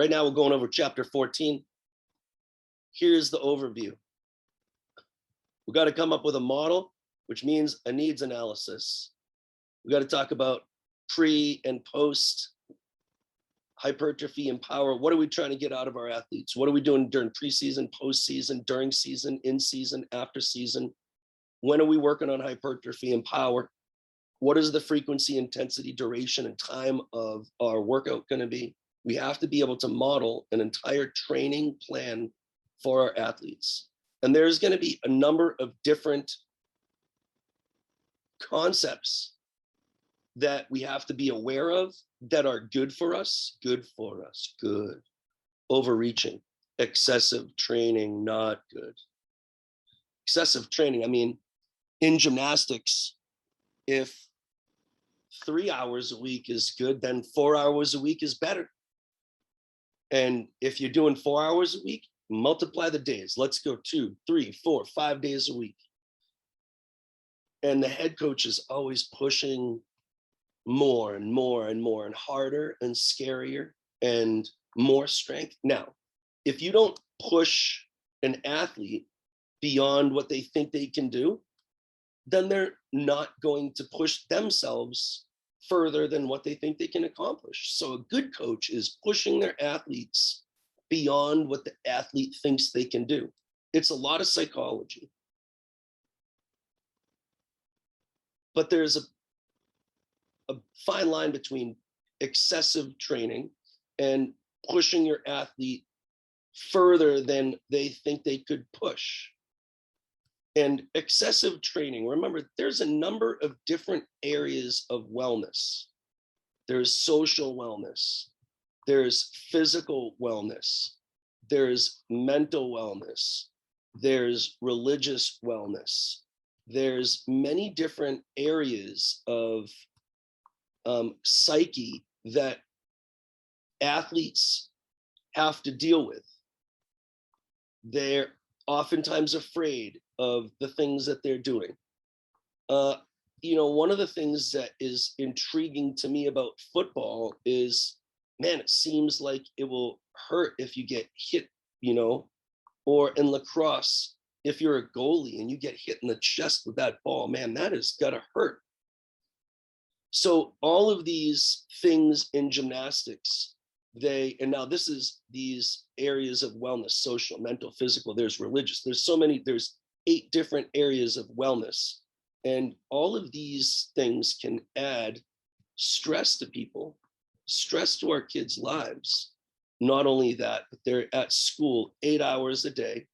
Right now, we're going over chapter 14. Here's the overview. We got to come up with a model, which means a needs analysis. We got to talk about pre and post hypertrophy and power. What are we trying to get out of our athletes? What are we doing during preseason, postseason, during season, in season, after season? When are we working on hypertrophy and power? What is the frequency, intensity, duration, and time of our workout going to be? We have to be able to model an entire training plan for our athletes. And there's going to be a number of different concepts that we have to be aware of that are good for us, good. Overreaching, excessive training, not good. Excessive training, I mean, in gymnastics, if 3 hours a week is good, then 4 hours a week is better. And if you're doing 4 hours a week, multiply the days. Let's go 2, 3, 4, 5 days a week. And the head coach is always pushing more and more and more and harder and scarier and more strength. Now, if you don't push an athlete beyond what they think they can do, then they're not going to push themselves further than what they think they can accomplish. So a good coach is pushing their athletes beyond what the athlete thinks they can do. It's a lot of psychology. But there's a fine line between excessive training and pushing your athlete further than they think they could push. And excessive training, remember, there's a number of different areas of wellness. There's social wellness, there's physical wellness, there's mental wellness, there's religious wellness. There's many different areas of psyche that athletes have to deal with. They're oftentimes afraid of the things that they're doing. One of the things that is intriguing to me about football is, man, it seems like it will hurt if you get hit, or in lacrosse, if you're a goalie and you get hit in the chest with that ball, man, that has got to hurt. So all of these things in gymnastics, and now this is these areas of wellness: social, mental, physical, there's religious, there's 8 different areas of wellness. And all of these things can add stress to people, stress to our kids' lives. Not only that, but they're at school 8 hours a day,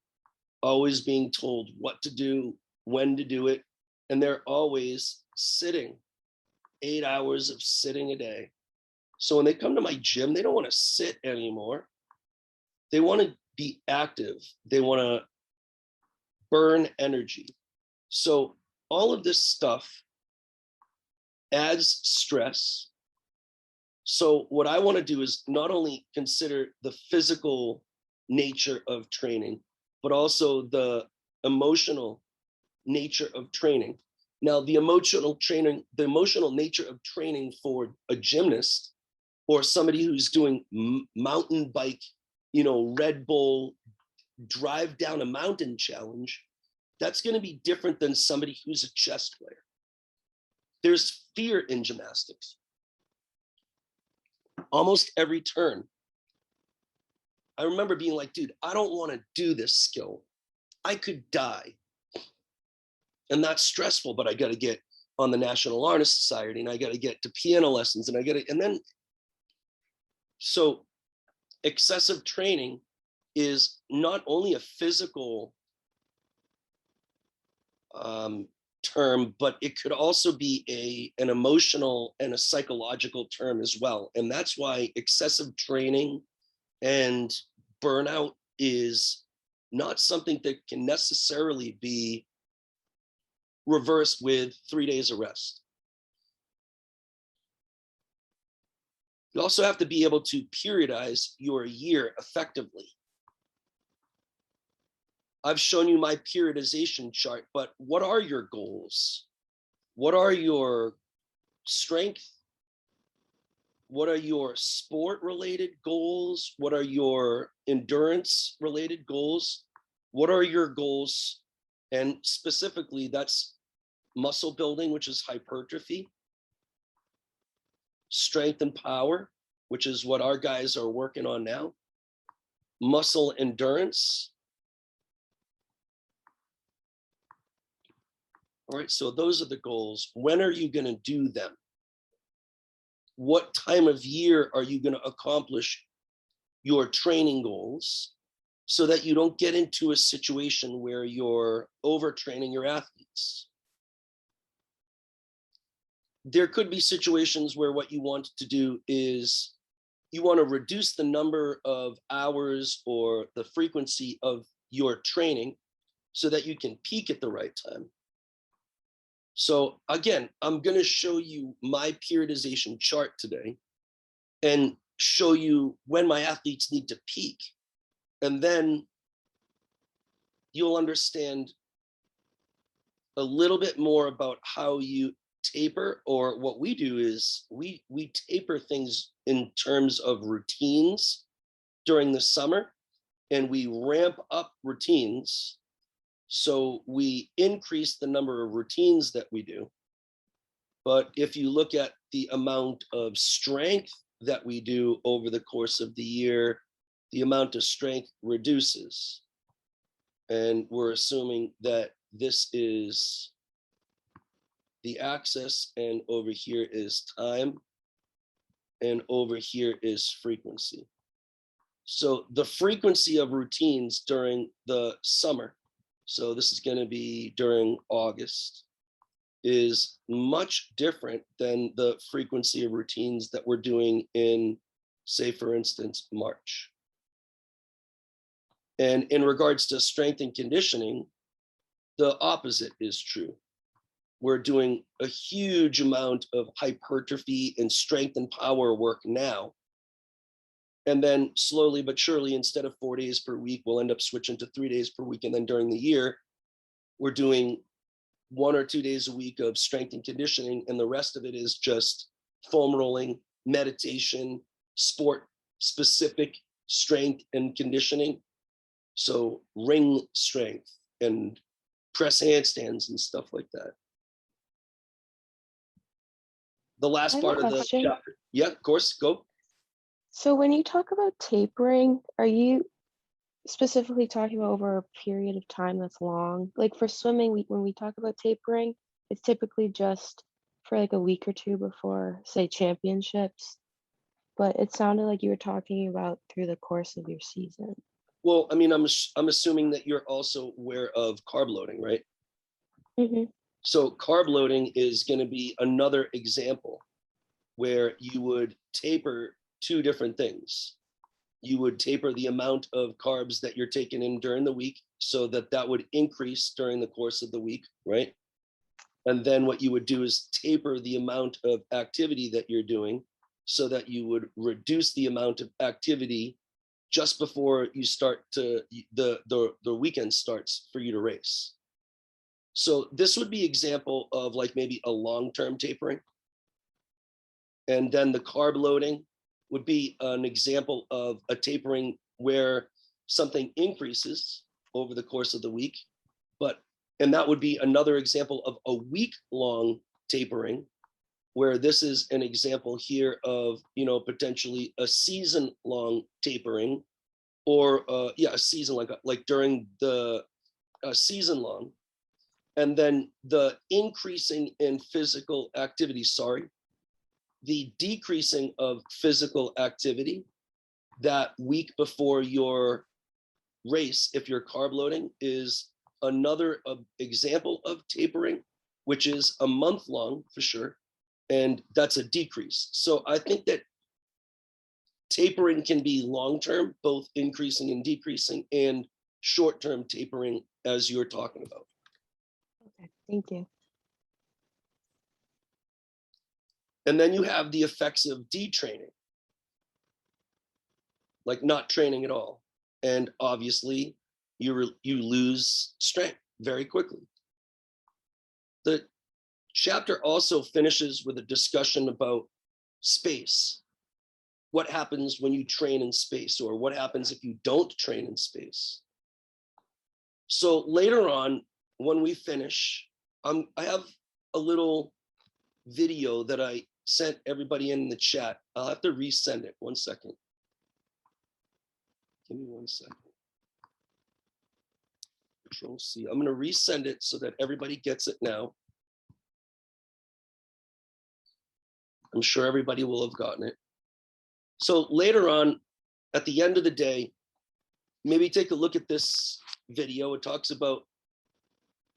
always being told what to do, when to do it, and they're always sitting, 8 hours of sitting a day. So when they come to my gym, they don't want to sit anymore. They want to be active. They want to burn energy. So all of this stuff adds stress. So what I want to do is not only consider the physical nature of training, but also the emotional nature of training. Now, the emotional nature of training for a gymnast or somebody who's doing mountain bike, Red Bull drive down a mountain challenge, that's going to be different than somebody who's a chess player. There's fear in gymnastics. Almost every turn, I remember being like, dude, I don't want to do this skill. I could die. And that's stressful, but I got to get on the National Honor Society and I got to get to piano lessons so excessive training is not only a physical term, but it could also be an emotional and a psychological term as well. And that's why excessive training and burnout is not something that can necessarily be reversed with 3 days of rest. You also have to be able to periodize your year effectively. I've shown you my periodization chart, but what are your goals? What are your strength? what are your sport related goals? What are your endurance related goals? What are your goals? And specifically, that's muscle building, which is hypertrophy, strength and power, which is what our guys are working on now, muscle endurance. All right, so those are the goals. When are you going to do them? What time of year are you going to accomplish your training goals so that you don't get into a situation where you're overtraining your athletes? There could be situations where what you want to do is you want to reduce the number of hours or the frequency of your training so that you can peak at the right time. So again, I'm going to show you my periodization chart today and show you when my athletes need to peak. And then you'll understand a little bit more about how you taper, or what we do is we taper things in terms of routines during the summer, and we ramp up routines. So we increase the number of routines that we do. But if you look at the amount of strength that we do over the course of the year, the amount of strength reduces. And we're assuming that this is the axis, and over here is time, and over here is frequency. So the frequency of routines during the summer, so this is going to be during August, is much different than the frequency of routines that we're doing in, say, for instance, March. And in regards to strength and conditioning, the opposite is true. We're doing a huge amount of hypertrophy and strength and power work now. And then slowly but surely, instead of 4 days per week, we'll end up switching to 3 days per week. And then during the year, we're doing 1 or 2 days a week of strength and conditioning. And the rest of it is just foam rolling, meditation, sport specific strength and conditioning. So ring strength and press handstands and stuff like that. The last part of the chapter. Yeah, of course, go. So when you talk about tapering, are you specifically talking about over a period of time that's long? Like for swimming, when we talk about tapering, it's typically just for like a week or two before, say, championships. But it sounded like you were talking about through the course of your season. Well, I mean, I'm assuming that you're also aware of carb loading, right? Mm-hmm. So carb loading is going to be another example where you would taper two different things. You would taper the amount of carbs that you're taking in during the week so that that would increase during the course of the week, right? And then what you would do is taper the amount of activity that you're doing so that you would reduce the amount of activity just before you start to the weekend starts for you to race. So this would be example of like maybe a long-term tapering. And then the carb loading would be an example of a tapering where something increases over the course of the week, and that would be another example of a week-long tapering, where this is an example here of, potentially a season-long tapering, or a season like during the season long. And then the increasing in physical activity, the decreasing of physical activity that week before your race, if you're carb loading, is another example of tapering, which is a month long for sure. And that's a decrease. So I think that tapering can be long-term, both increasing and decreasing, and short-term tapering, as you're talking about. Okay, thank you. And then you have the effects of detraining, like not training at all. And obviously, you lose strength very quickly. The chapter also finishes with a discussion about space. what happens when you train in space, or what happens if you don't train in space. So later on, when we finish, I have a little video that I sent everybody in the chat. I'll have to resend it. 1 second. Give me 1 second. Control C. I'm going to resend it so that everybody gets it now. I'm sure everybody will have gotten it. So later on, at the end of the day, maybe take a look at this video. It talks about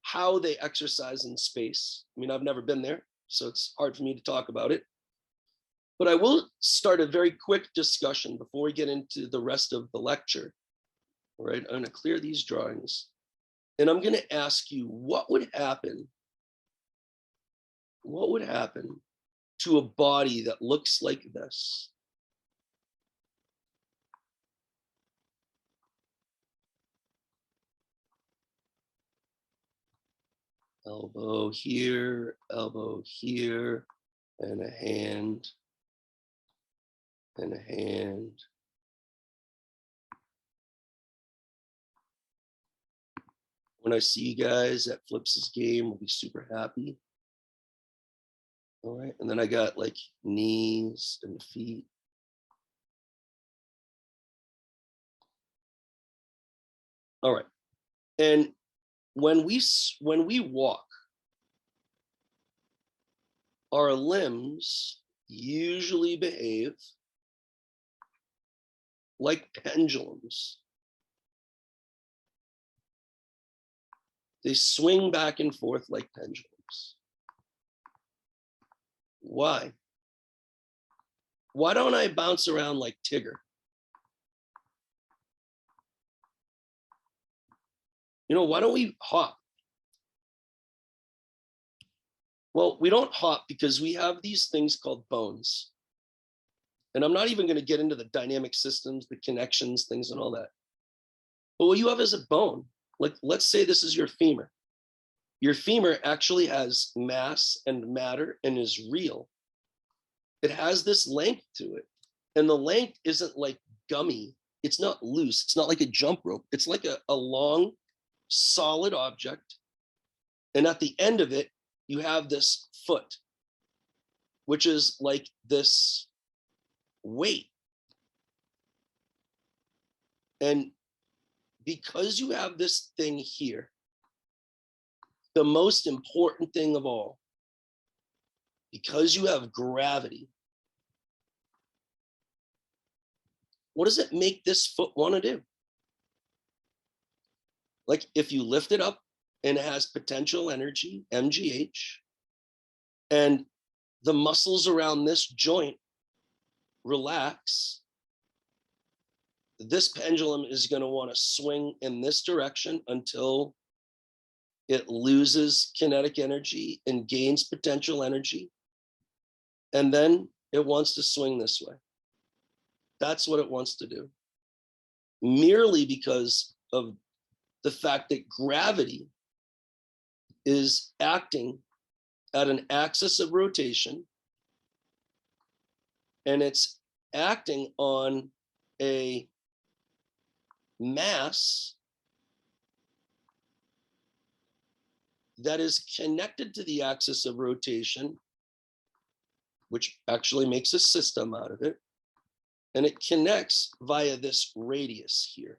how they exercise in space. I mean, I've never been there, so it's hard for me to talk about it. But I will start a very quick discussion before we get into the rest of the lecture. All right, I'm going to clear these drawings. And I'm going to ask you, what would happen to a body that looks like this? Elbow here, and a hand, and a hand. When I see you guys at Flips's game, I'll be super happy. All right, and then I got like knees and feet. All right, and when we walk, our limbs usually behave like pendulums. They swing back and forth like pendulums. Why? Why don't I bounce around like Tigger? You know, why don't we hop? Well, we don't hop because we have these things called bones. And I'm not even going to get into the dynamic systems, the connections, things and all that. But what you have is a bone. Like, let's say this is your femur. Your femur actually has mass and matter and is real. It has this length to it. And the length isn't like gummy. It's not loose. It's not like a jump rope. It's like a long, solid object. And at the end of it, you have this foot, which is like this weight. And because you have this thing here, the most important thing of all, because you have gravity, what does it make this foot want to do? Like if you lift it up and it has potential energy, MGH, and the muscles around this joint relax, this pendulum is going to want to swing in this direction until it loses kinetic energy and gains potential energy. And then it wants to swing this way. That's what it wants to do. Merely because of the fact that gravity is acting at an axis of rotation, and it's acting on a mass that is connected to the axis of rotation, which actually makes a system out of it, and it connects via this radius here.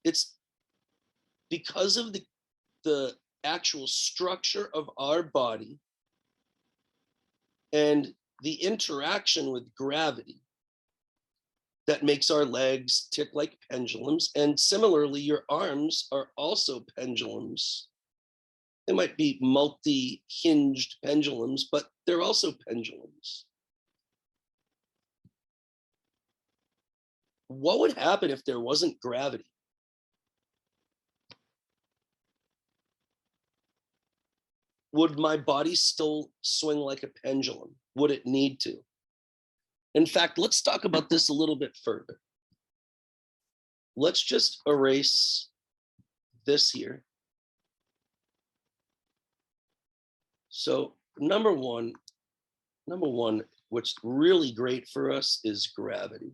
It's because of the actual structure of our body and the interaction with gravity that makes our legs tick like pendulums. And similarly, your arms are also pendulums. They might be multi-hinged pendulums, but they're also pendulums. What would happen if there wasn't gravity? Would my body still swing like a pendulum? Would it need to? In fact, let's talk about this a little bit further. Let's just erase this here. So number one, Number one, what's really great for us is gravity.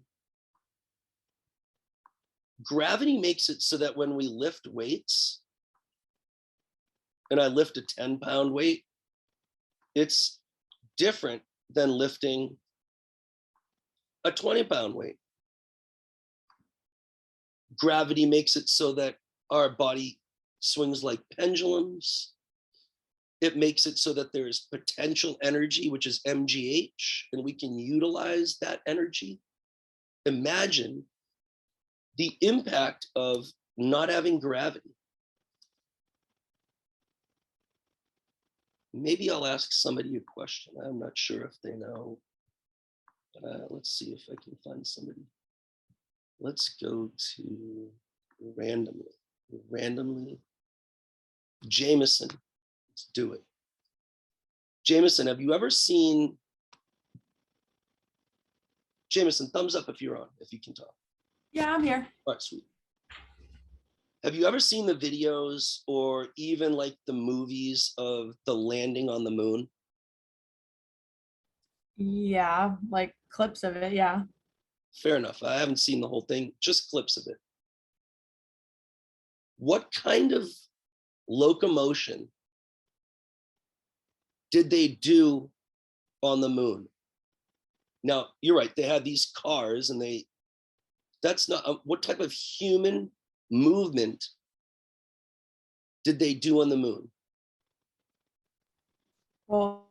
Gravity makes it so that when we lift weights, and I lift a 10-pound weight, it's different than lifting a 20-pound weight. Gravity makes it so that our body swings like pendulums. It makes it so that there's potential energy, which is MGH, and we can utilize that energy. Imagine the impact of not having gravity. Maybe I'll ask somebody a question. I'm not sure if they know. Let's see if I can find somebody. Let's go to randomly. Jameson, let's do it. Jameson, have you ever seen, Jameson, thumbs up if you're on, if you can talk. Yeah, I'm here. All right, sweet. Have you ever seen the videos or even like the movies of the landing on the moon? Yeah, like clips of it. Yeah. Fair enough. I haven't seen the whole thing, just clips of it. What kind of locomotion did they do on the moon? Now, you're right, they had these cars and that's not, what type of human movement did they do on the moon? Well,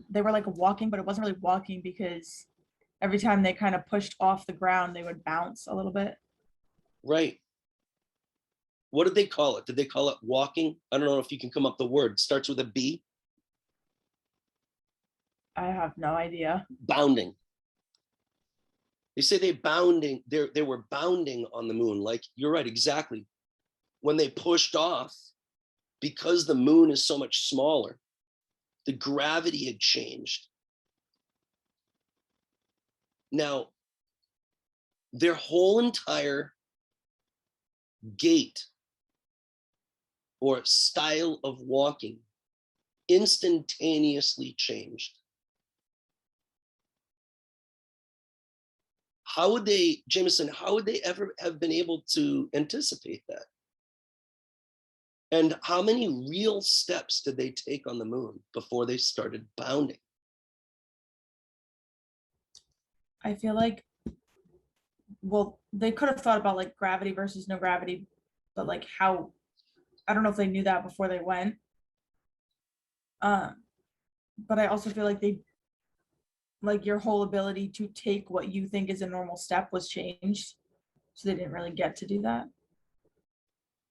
they were like walking, but it wasn't really walking because every time they kind of pushed off the ground, they would bounce a little bit. Right. What did they call it? Did they call it walking? I don't know if you can come up the word. It starts with a B. I have no idea. Bounding. They say they were bounding on the moon. Like, you're right, exactly. When they pushed off, because the moon is so much smaller, the gravity had changed. Now, their whole entire gait or style of walking instantaneously changed. How would they, Jameson, how would they ever have been able to anticipate that? And how many real steps did they take on the moon before they started bounding? I feel like, well, they could have thought about like gravity versus no gravity, but like how, I don't know if they knew that before they went. But I also feel like like your whole ability to take what you think is a normal step was changed. So they didn't really get to do that.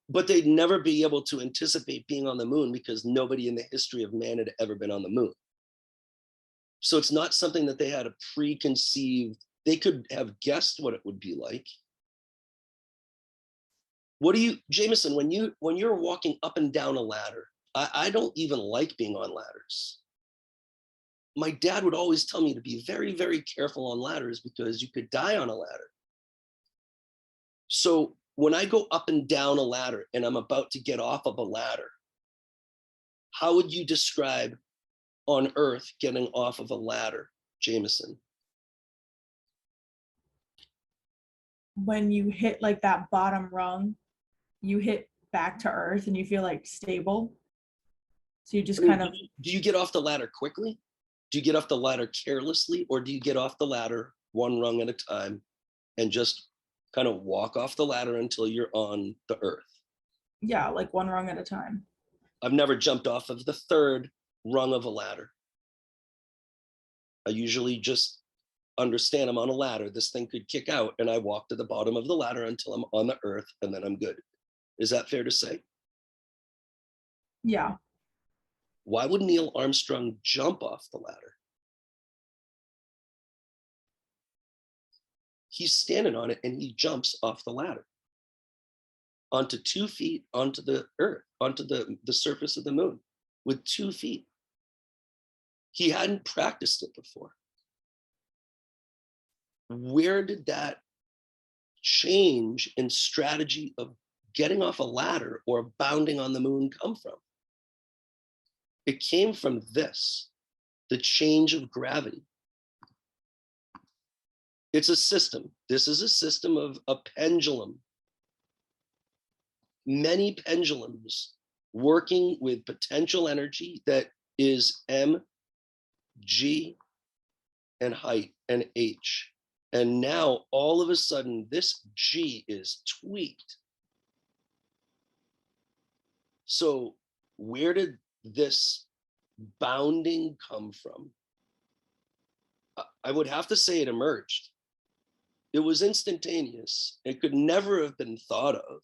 But they'd never be able to anticipate being on the moon because nobody in the history of man had ever been on the moon. So it's not something that they had a preconceived, they could have guessed what it would be like. What do you, Jameson, when you're walking up and down a ladder, I don't even like being on ladders. My dad would always tell me to be very, very careful on ladders because you could die on a ladder. So when I go up and down a ladder and I'm about to get off of a ladder, how would you describe on Earth getting off of a ladder, Jameson? When you hit like that bottom rung, you hit back to earth and you feel like stable. So you just kind of, do you get off the ladder quickly? Do you get off the ladder carelessly, or do you get off the ladder one rung at a time and just kind of walk off the ladder until you're on the earth? yeah, like one rung at a time. I've never jumped off of the third rung of a ladder. I usually just understand I'm on a ladder. This thing could kick out, and I walk to the bottom of the ladder until I'm on the earth, and then I'm good. Is that fair to say? Yeah. Why would Neil Armstrong jump off the ladder? He's standing on it and he jumps off the ladder onto 2 feet, onto the earth, onto the surface of the moon with 2 feet. He hadn't practiced it before. Where did that change in strategy of getting off a ladder or bounding on the moon come from? It came from this. the change of gravity. It's a system. This is a system of a pendulum. Many pendulums working with potential energy that is m, g, and height, and h. And now all of a sudden this g is tweaked. So where did this bounding come from? I would have to say it emerged. It was instantaneous. It could never have been thought of.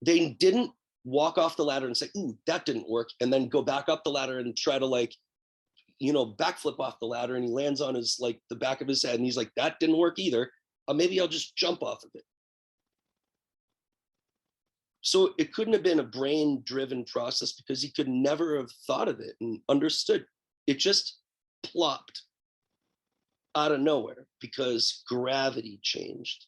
They didn't walk off the ladder and say, ooh, that didn't work, and then go back up the ladder and try to like, you know, backflip off the ladder, and he lands on his, like the back of his head, and he's like, that didn't work either. Maybe I'll just jump off of it. So it couldn't have been a brain-driven process because he could never have thought of it and understood. It just plopped out of nowhere because gravity changed.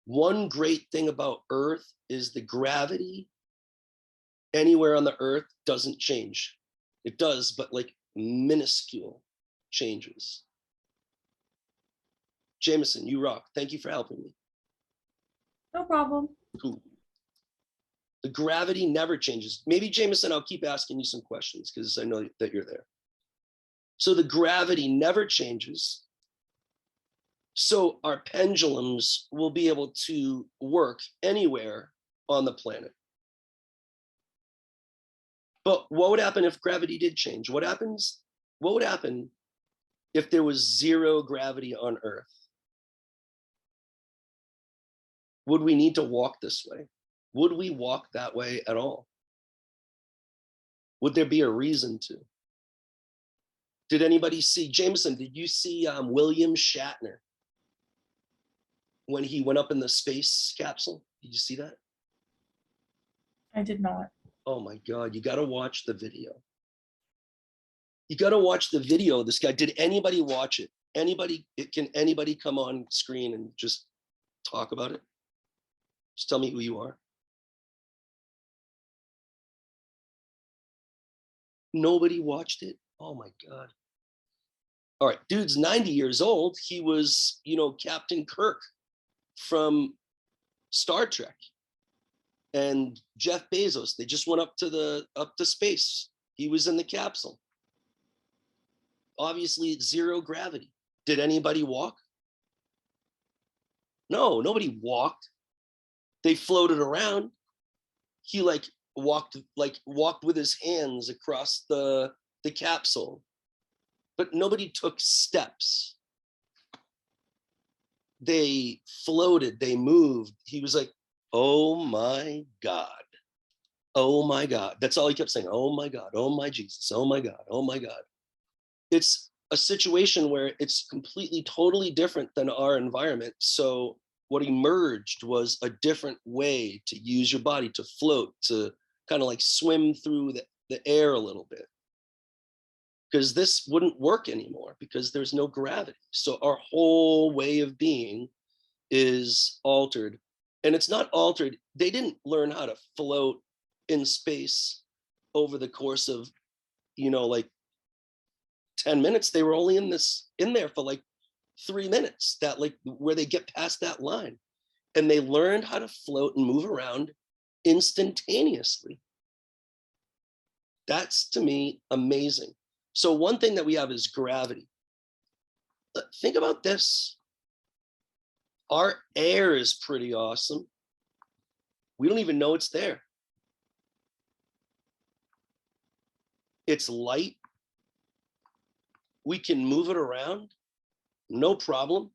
One great thing about Earth is the gravity anywhere on the Earth doesn't change. It does, but like minuscule changes. Jameson, you rock. Thank you for helping me. No problem. Cool. The gravity never changes. Maybe Jameson, I'll keep asking you some questions because I know that you're there. So the gravity never changes. So our pendulums will be able to work anywhere on the planet. But what would happen if gravity did change? What would happen if there was zero gravity on Earth? Would we need to walk this way? Would we walk that way at all? Would there be a reason to? Did anybody see, Jameson, did you see William Shatner when he went up in the space capsule? Did you see that? I did not. Oh my God, you gotta watch the video. You gotta watch the video of this guy. Did anybody watch it? Can anybody come on screen and just talk about it? Just tell me who you are. Nobody watched it? Oh my God. All right, dude's 90 years old. He was, you know, Captain Kirk from Star Trek. And Jeff Bezos, they just went up to space. He was in the capsule. Obviously, zero gravity. Did anybody walk? No, nobody walked. They floated around. He walked with his hands across the capsule, but nobody took steps. They floated, they moved. He was like, oh my God. Oh my God. That's all he kept saying. Oh my God. Oh my Jesus. Oh my God. Oh my God. It's a situation where it's completely, totally different than our environment. So what emerged was a different way to use your body to float, to kind of like swim through the air a little bit. Because this wouldn't work anymore because there's no gravity. So our whole way of being is altered. And it's not altered. They didn't learn how to float in space over the course of, you know, like 10 minutes. They were only in there for like 3 minutes, that like where they get past that line. And they learned how to float and move around instantaneously. That's, to me, amazing. So one thing that we have is gravity. Think about this. Our air is pretty awesome. We don't even know it's there. It's light. We can move it around, no problem.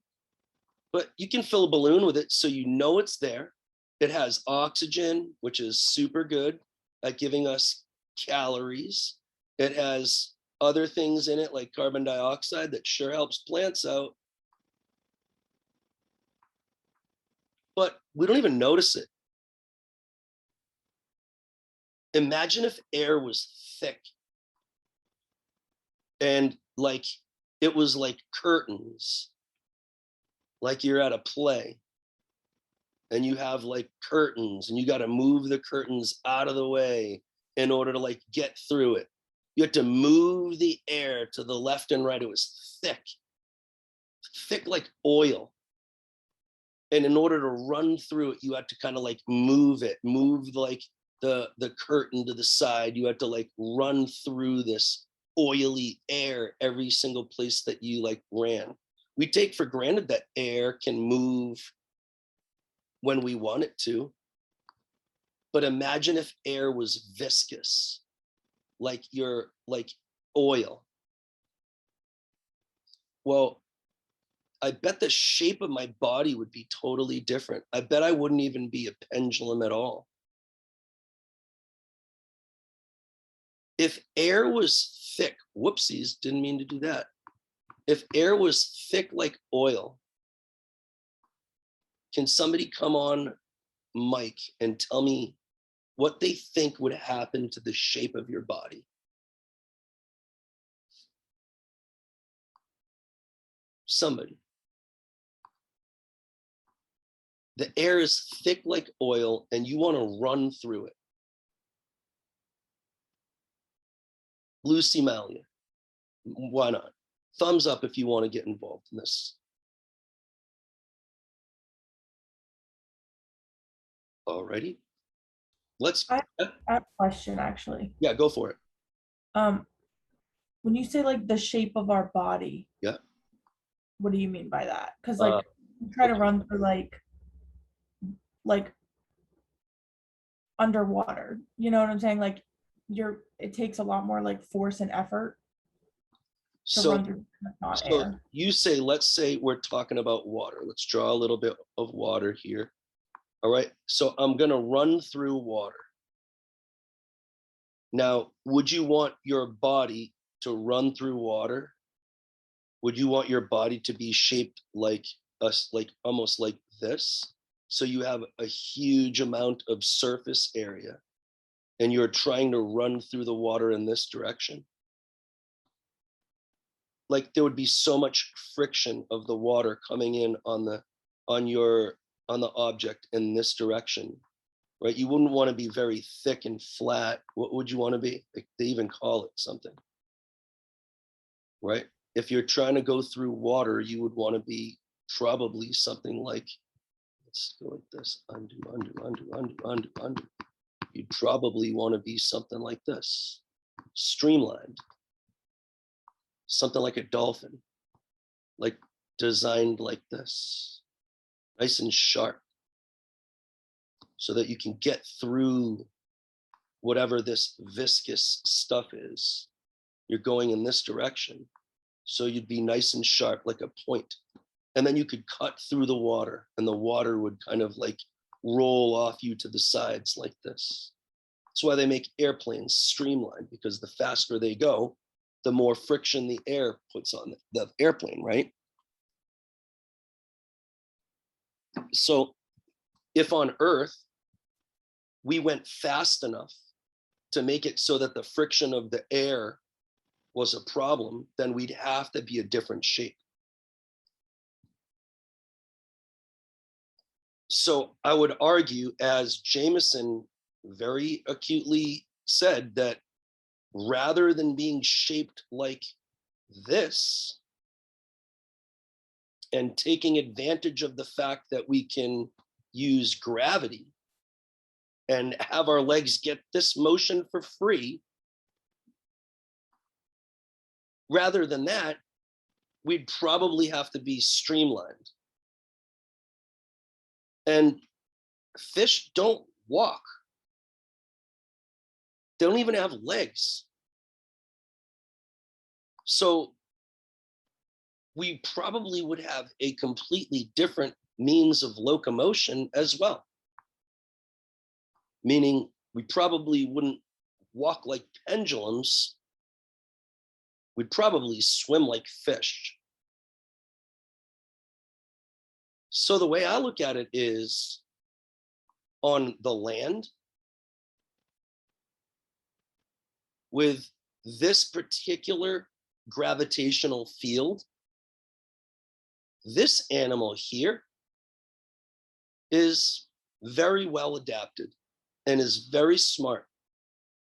But you can fill a balloon with it so you know it's there. It has oxygen, which is super good at giving us calories. It has other things in it like carbon dioxide that sure helps plants out. But we don't even notice it. Imagine if air was thick and like it was like curtains, like you're at a play and you have like curtains and you got to move the curtains out of the way in order to like get through it. You had to move the air to the left and right. It was thick like oil. And in order to run through it, you had to kind of like move like the curtain to the side. You had to like run through this oily air every single place that you like ran. We take for granted that air can move when we want it to. But imagine if air was viscous, like oil. Well, I bet the shape of my body would be totally different. I bet I wouldn't even be a pendulum at all. If air was thick, whoopsies, didn't mean to do that. If air was thick like oil, can somebody come on mic and tell me what they think would happen to the shape of your body? Somebody. The air is thick like oil and you want to run through it. Lucy Malia, why not? Thumbs up if you want to get involved in this. Alrighty. I have a question actually. Yeah, go for it. When you say like the shape of our body, Yeah. what do you mean by that? Because like you try to run through like underwater, you know what I'm saying? Like it takes a lot more like force and effort to run through not air. You say, let's say we're talking about water. Let's draw a little bit of water here. All right, so I'm gonna run through water. Now, would you want your body to run through water? Would you want your body to be shaped like us, like almost like this? So you have a huge amount of surface area and you're trying to run through the water in this direction. Like there would be so much friction of the water coming in on the object in this direction, right? You wouldn't want to be very thick and flat. What would you want to be? Like they even call it something, right? If you're trying to go through water, you would want to be probably something like, let's go like this, undo. You'd probably want to be something like this, streamlined, something like a dolphin, like designed like this, nice and sharp, so that you can get through whatever this viscous stuff is. You're going in this direction, so you'd be nice and sharp like a point. And then you could cut through the water and the water would kind of like roll off you to the sides like this. That's why they make airplanes streamlined, because the faster they go, the more friction the air puts on the airplane, right? So if on Earth, we went fast enough to make it so that the friction of the air was a problem, then we'd have to be a different shape. So I would argue, as Jameson very acutely said, that rather than being shaped like this and taking advantage of the fact that we can use gravity and have our legs get this motion for free, rather than that, we'd probably have to be streamlined. And fish don't walk. They don't even have legs. So we probably would have a completely different means of locomotion as well. Meaning we probably wouldn't walk like pendulums. We'd probably swim like fish. So the way I look at it is, on the land, with this particular gravitational field, this animal here is very well adapted and is very smart.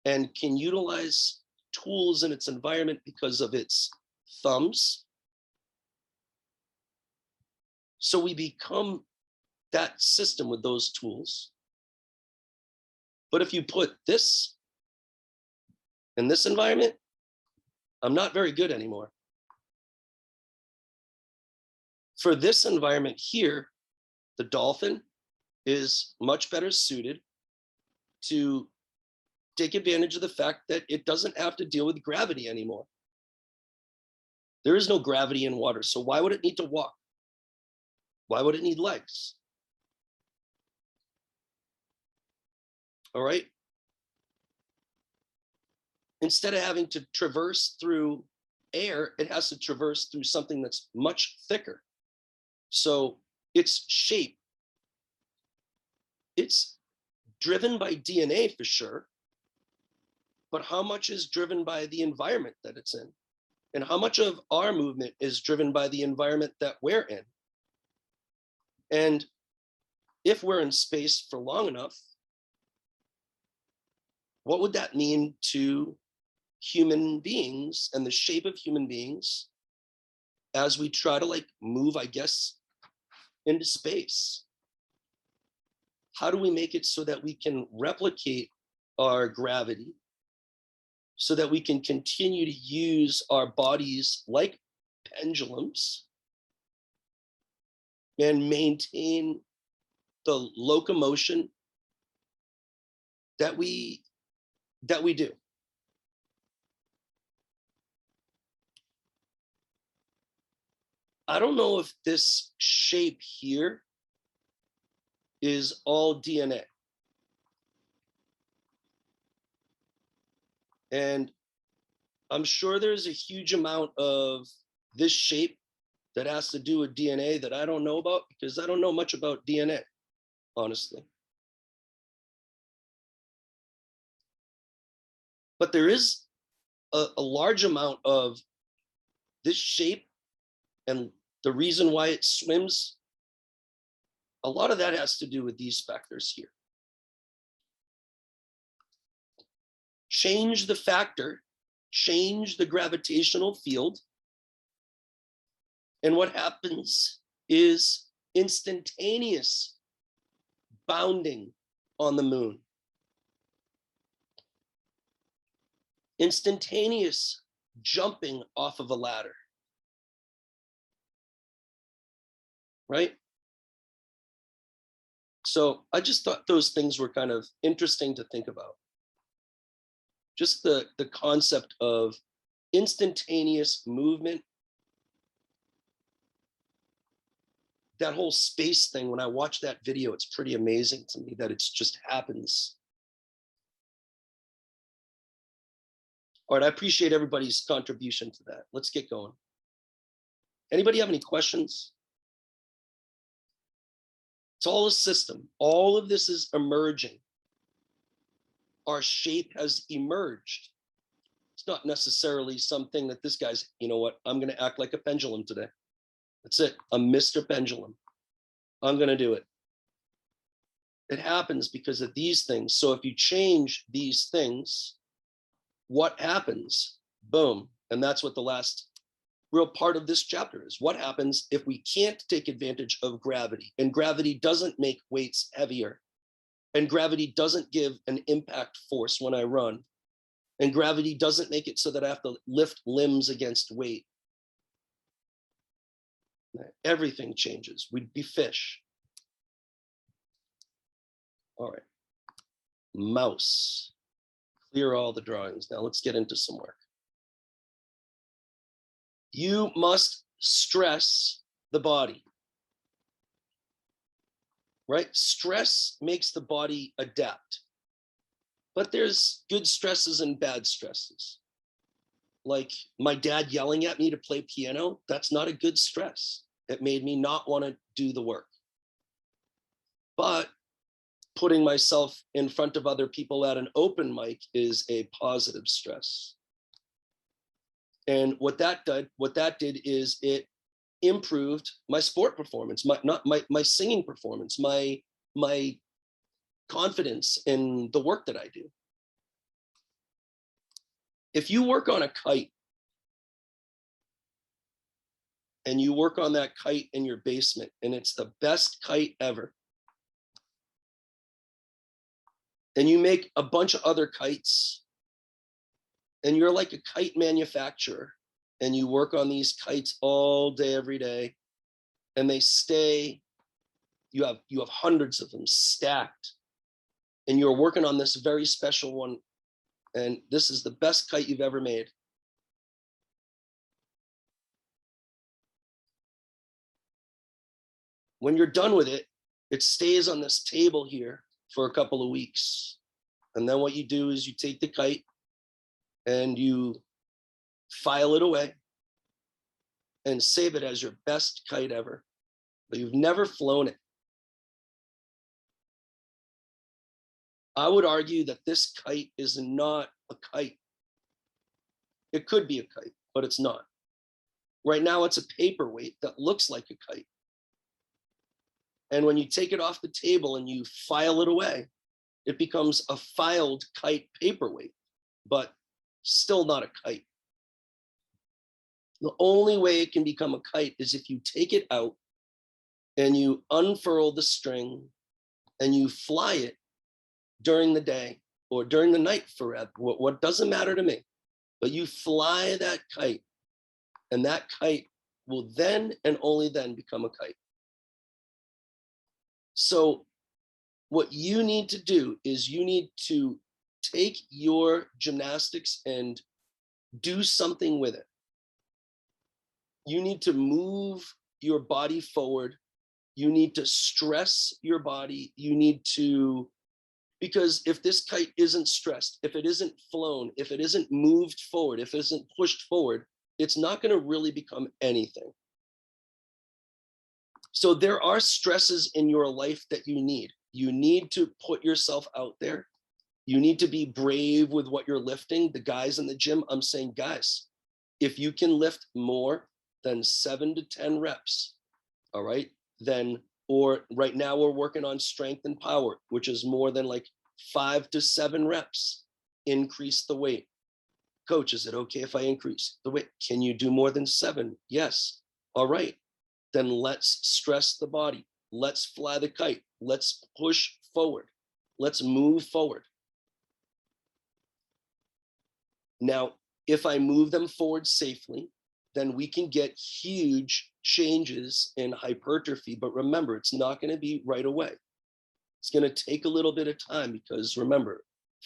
and can utilize tools in its environment because of its thumbs. So we become that system with those tools. But if you put this in this environment, I'm not very good anymore. For this environment here, the dolphin is much better suited to take advantage of the fact that it doesn't have to deal with gravity anymore. There is no gravity in water, so why would it need to walk? Why would it need legs? All right. Instead of having to traverse through air, it has to traverse through something that's much thicker. So its shape, it's driven by DNA for sure, but how much is driven by the environment that it's in? And how much of our movement is driven by the environment that we're in? And if we're in space for long enough, what would that mean to human beings and the shape of human beings as we try to like move, I guess, into space? How do we make it so that we can replicate our gravity, so that we can continue to use our bodies like pendulums and maintain the locomotion that we do? I don't know if this shape here is all DNA. And I'm sure there's a huge amount of this shape that has to do with DNA that I don't know about, because I don't know much about DNA, honestly. But there is a large amount of this shape, and the reason why it swims, a lot of that has to do with these factors here. Change the factor, change the gravitational field, and what happens is instantaneous bounding on the moon. Instantaneous jumping off of a ladder. Right? So I just thought those things were kind of interesting to think about. Just the concept of instantaneous movement. That whole space thing, when I watch that video, it's pretty amazing to me that it's just happens. All right, I appreciate everybody's contribution to that. Let's get going. Anybody have any questions? It's all a system. All of this is emerging. Our shape has emerged. It's not necessarily something that this guy's, you know what, I'm going to act like a pendulum today. That's it. I'm Mr. Pendulum. I'm going to do it. It happens because of these things. So if you change these things, what happens? Boom. And that's what the last real part of this chapter is. What happens if we can't take advantage of gravity, and gravity doesn't make weights heavier, and gravity doesn't give an impact force when I run, and gravity doesn't make it so that I have to lift limbs against weight? Everything changes. We'd be fish. All right. Mouse. Clear all the drawings. Now let's get into some work. You must stress the body. Right? Stress makes the body adapt. But there's good stresses and bad stresses. Like my dad yelling at me to play piano, that's not a good stress. It made me not want to do the work. But putting myself in front of other people at an open mic is a positive stress. And what that did is it improved my sport performance, my singing performance, my confidence in the work that I do. if you work on a kite and you work on that kite in your basement and it's the best kite ever, and you make a bunch of other kites and you're like a kite manufacturer and you work on these kites all day, every day, and they stay, you have hundreds of them stacked, and you're working on this very special one, and this is the best kite you've ever made. When you're done with it, it stays on this table here for a couple of weeks. And then what you do is you take the kite and you file it away and save it as your best kite ever, but you've never flown it. I would argue that this kite is not a kite. It could be a kite, but it's not. Right now, it's a paperweight that looks like a kite. And when you take it off the table and you file it away, it becomes a filed kite paperweight, but still not a kite. The only way it can become a kite is if you take it out and you unfurl the string and you fly it during the day or during the night forever. What doesn't matter to me, but you fly that kite, and that kite will then and only then become a kite. So what you need to do is you need to take your gymnastics and do something with it. You need to move your body forward. You need to stress your body. You need to, because if this kite isn't stressed, if it isn't flown, if it isn't moved forward, if it isn't pushed forward, it's not going to really become anything. So there are stresses in your life that you need. You need to put yourself out there. You need to be brave with what you're lifting. The guys in the gym, I'm saying, guys, if you can lift more than 7 to 10 reps, all right, then, or right now we're working on strength and power, which is more than like 5 to 7 reps, increase the weight. Coach, is it okay if I increase the weight? Can you do more than 7? Yes. All right. Then let's stress the body. Let's fly the kite. Let's push forward. Let's move forward. Now, if I move them forward safely, then we can get huge changes in hypertrophy. But remember, it's not going to be right away. It's going to take a little bit of time because remember,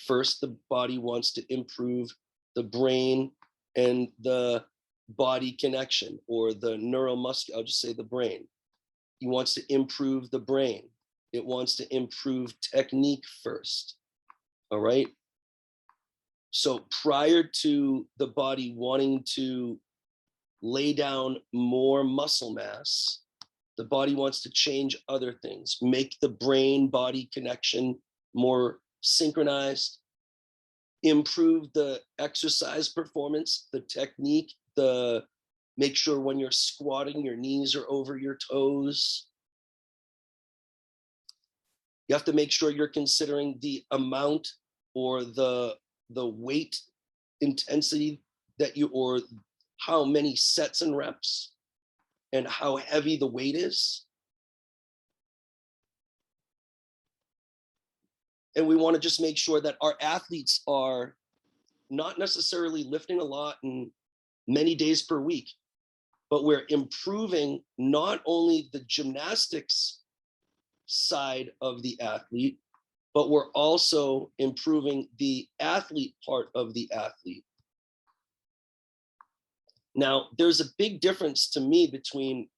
first the body wants to improve the brain and the body connection, or the neuromuscular, I'll just say the brain. It wants to improve the brain. It wants to improve technique first. All right. So prior to the body wanting to lay down more muscle mass, the body wants to change other things, make the brain body connection more synchronized, improve the exercise performance, the technique, the make sure when you're squatting, your knees are over your toes. You have to make sure you're considering the amount or the weight intensity that you, or how many sets and reps and how heavy the weight is. And we want to just make sure that our athletes are not necessarily lifting a lot and many days per week, but we're improving not only the gymnastics side of the athlete, but we're also improving the athlete part of the athlete. Now, there's a big difference to me between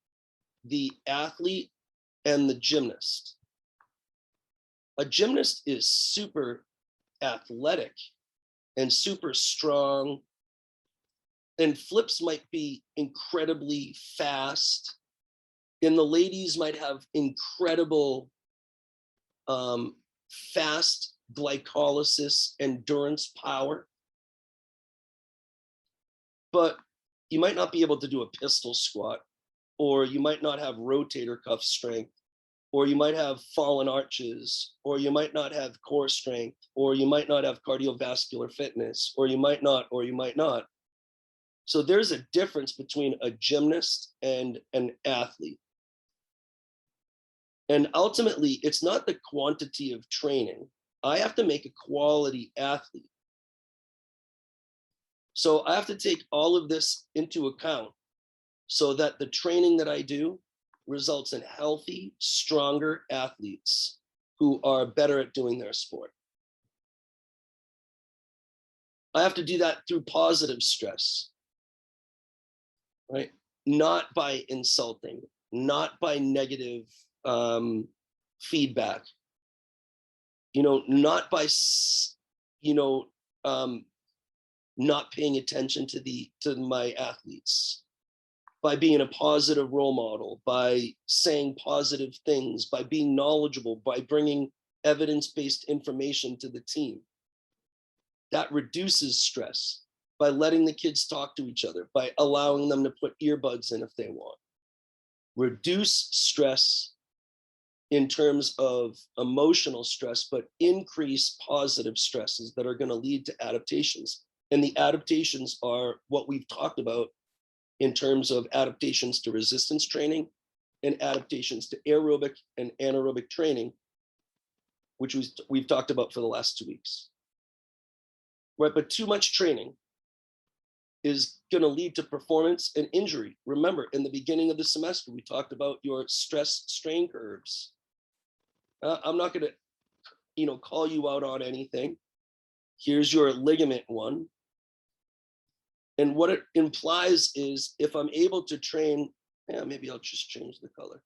the athlete and the gymnast. A gymnast is super athletic and super strong, and flips might be incredibly fast, and the ladies might have incredible fast glycolysis, endurance power, but you might not be able to do a pistol squat, or you might not have rotator cuff strength, or you might have fallen arches, or you might not have core strength, or you might not have cardiovascular fitness, or you might not, or you might not. So there's a difference between a gymnast and an athlete. And ultimately, it's not the quantity of training. I have to make a quality athlete. So I have to take all of this into account so that the training that I do results in healthy, stronger athletes who are better at doing their sport. I have to do that through positive stress, right? Not by insulting, not by negative feedback, not by, not paying attention to my athletes, by being a positive role model, by saying positive things, by being knowledgeable, by bringing evidence-based information to the team. That reduces stress by letting the kids talk to each other, by allowing them to put earbuds in if they want. Reduce stress in terms of emotional stress, but increase positive stresses that are going to lead to adaptations. And the adaptations are what we've talked about in terms of adaptations to resistance training and adaptations to aerobic and anaerobic training, which we've talked about for the last 2 weeks. Right, but too much training is going to lead to performance and injury. Remember, in the beginning of the semester, we talked about your stress strain curves. I'm not going to, call you out on anything. Here's your ligament one. And what it implies is if I'm able to train, maybe I'll just change the color.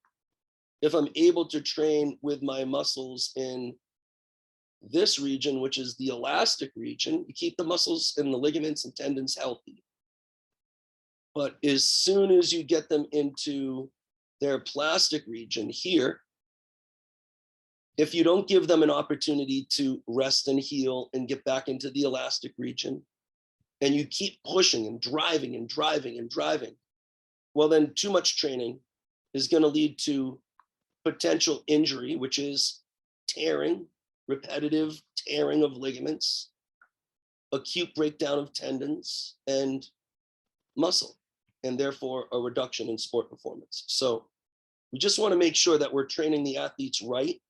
If I'm able to train with my muscles in this region, which is the elastic region, you keep the muscles and the ligaments and tendons healthy. But as soon as you get them into their plastic region here, if you don't give them an opportunity to rest and heal and get back into the elastic region, and you keep pushing and driving and driving and driving, well, then too much training is going to lead to potential injury, which is tearing, repetitive tearing of ligaments, acute breakdown of tendons and muscle, and therefore a reduction in sport performance. So we just want to make sure that we're training the athletes right.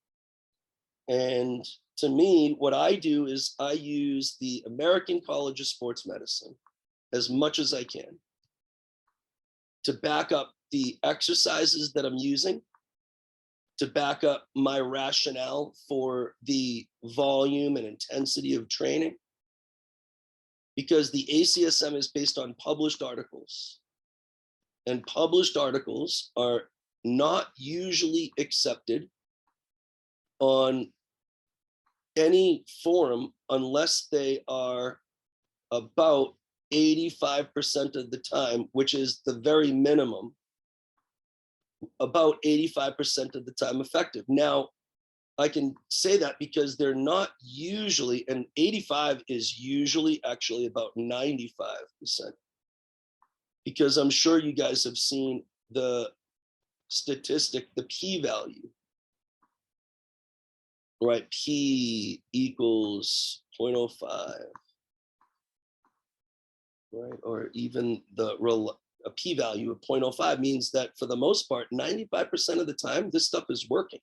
And to me, what I do is I use the American College of Sports Medicine as much as I can to back up the exercises that I'm using, to back up my rationale for the volume and intensity of training, because the ACSM is based on published articles, and published articles are not usually accepted on any forum unless they are about 85% of the time, which is the very minimum, about 85% of the time effective. Now, I can say that because they're not usually, and 85 is usually actually about 95%. Because I'm sure you guys have seen the statistic, the p-value, right? P equals 0.05, right? Or even a p-value of 0.05 means that for the most part, 95% of the time, this stuff is working.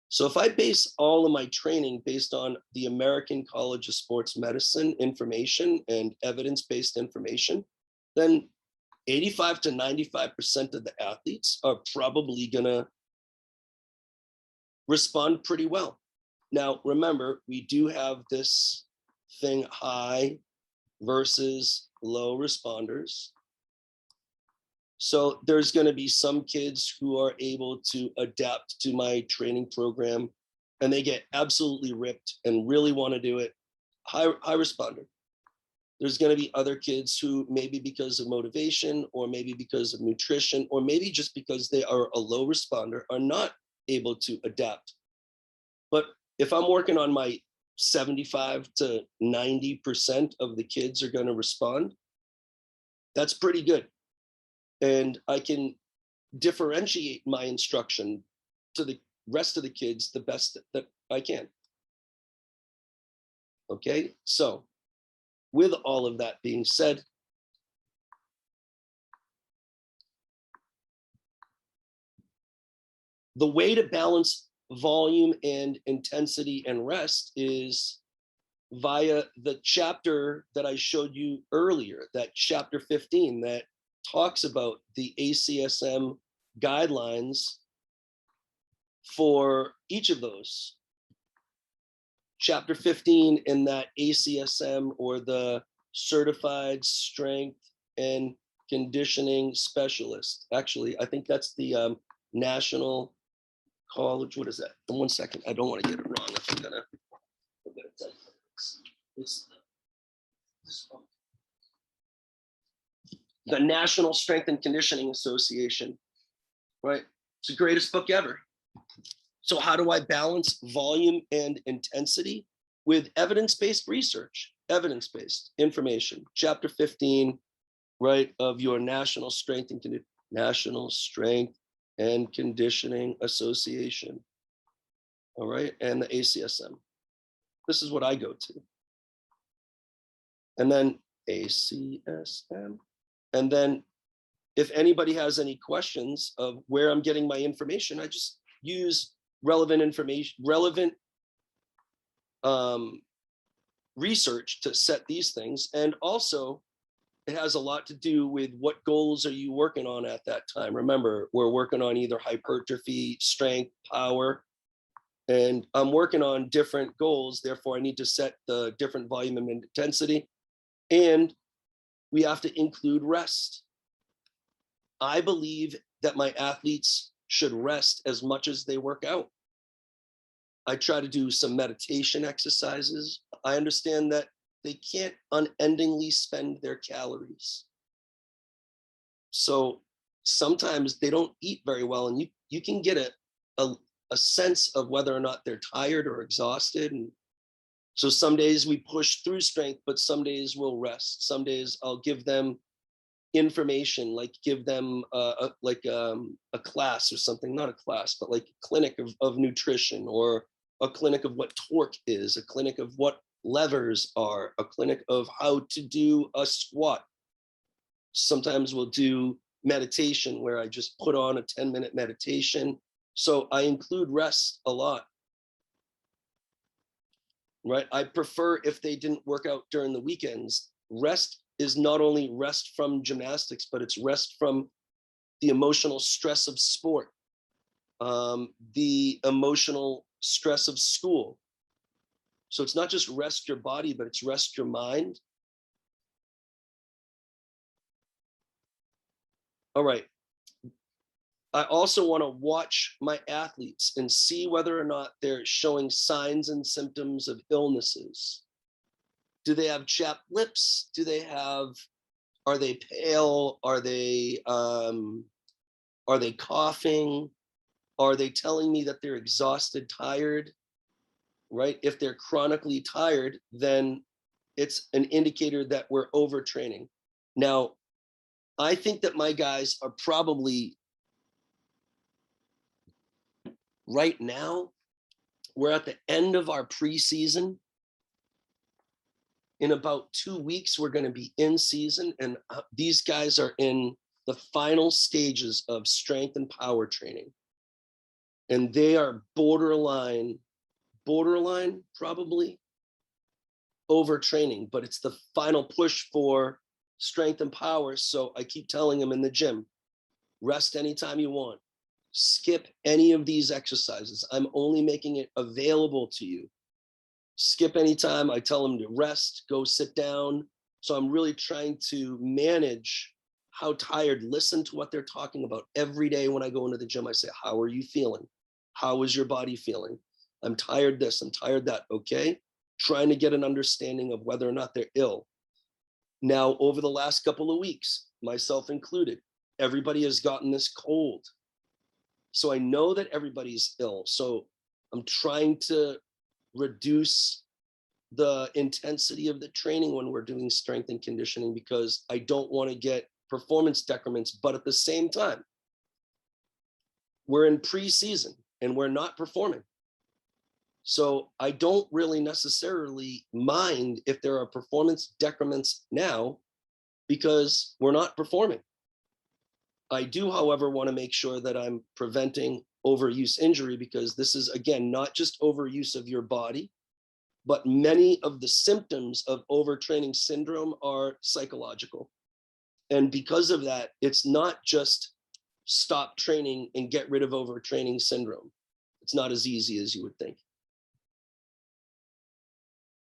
So if I base all of my training based on the American College of Sports Medicine information and evidence-based information, then 85 to 95% of the athletes are probably gonna respond pretty well. Now, remember, we do have this thing, high versus low responders. So there's going to be some kids who are able to adapt to my training program and they get absolutely ripped and really want to do it. High responder. There's going to be other kids who maybe because of motivation or maybe because of nutrition or maybe just because they are a low responder are not able to adapt. But if I'm working on my 75 to 90% of the kids are going to respond, that's pretty good. And I can differentiate my instruction to the rest of the kids the best that I can. Okay, so with all of that being said, the way to balance volume and intensity and rest is via the chapter that I showed you earlier, that chapter 15 that talks about the ACSM guidelines for each of those. Chapter 15 in that ACSM, or the Certified Strength and Conditioning Specialist. Actually, I think that's the National College. What is that? 1 second. I don't want to get it wrong. If I'm gonna tell you. It's this one. The National Strength and Conditioning Association, right? It's the greatest book ever. So how do I balance volume and intensity? With evidence-based research, evidence-based information. Chapter 15, right, of your National Strength and Conditioning Association. All right, and the ACSM. This is what I go to. And then ACSM. And then if anybody has any questions of where I'm getting my information, I just use relevant information, relevant research to set these things. And also, it has a lot to do with what goals are you working on at that time. Remember, we're working on either hypertrophy, strength, power, and I'm working on different goals. Therefore, I need to set the different volume and intensity. And we have to include rest. I believe that my athletes should rest as much as they work out. I try to do some meditation exercises. I understand that they can't unendingly spend their calories. So sometimes they don't eat very well, and you can get a sense of whether or not they're tired or exhausted. And so some days we push through strength, but some days we'll rest. Some days I'll give them information, like give them a class or something, not a class, but like a clinic of nutrition, or a clinic of what torque is, a clinic of what levers are, a clinic of how to do a squat. Sometimes we'll do meditation where I just put on a 10-minute meditation. So I include rest a lot. Right? I prefer if they didn't work out during the weekends. Rest is not only rest from gymnastics, but it's rest from the emotional stress of sport, the emotional stress of school. So it's not just rest your body, but it's rest your mind. All right. I also want to watch my athletes and see whether or not they're showing signs and symptoms of illnesses. Do they have chapped lips? Are they pale? Are they coughing? Are they telling me that they're exhausted, tired? Right? If they're chronically tired, then it's an indicator that we're overtraining. Now, I think that my guys are probably, right now, we're at the end of our preseason. In about 2 weeks, we're going to be in season, and these guys are in the final stages of strength and power training. And they are borderline probably overtraining, but it's the final push for strength and power. So I keep telling them in the gym, rest anytime you want. Skip any of these exercises. I'm only making it available to you. Skip anytime. I tell them to rest, go sit down. So I'm really trying to manage how tired. Listen to what they're talking about every day. When I go into the gym, I say, how are you feeling? How is your body feeling? I'm tired this, I'm tired that. Okay. Trying to get an understanding of whether or not they're ill. Now, over the last couple of weeks, myself included, everybody has gotten this cold. So I know that everybody's ill. So I'm trying to reduce the intensity of the training when we're doing strength and conditioning, because I don't want to get performance decrements. But at the same time, we're in preseason. and we're not performing. So I don't really necessarily mind if there are performance decrements now because we're not performing. I do, however, want to make sure that I'm preventing overuse injury, because this is, again, not just overuse of your body, but many of the symptoms of overtraining syndrome are psychological. And because of that, it's not just stop training and get rid of overtraining syndrome. It's not as easy as you would think.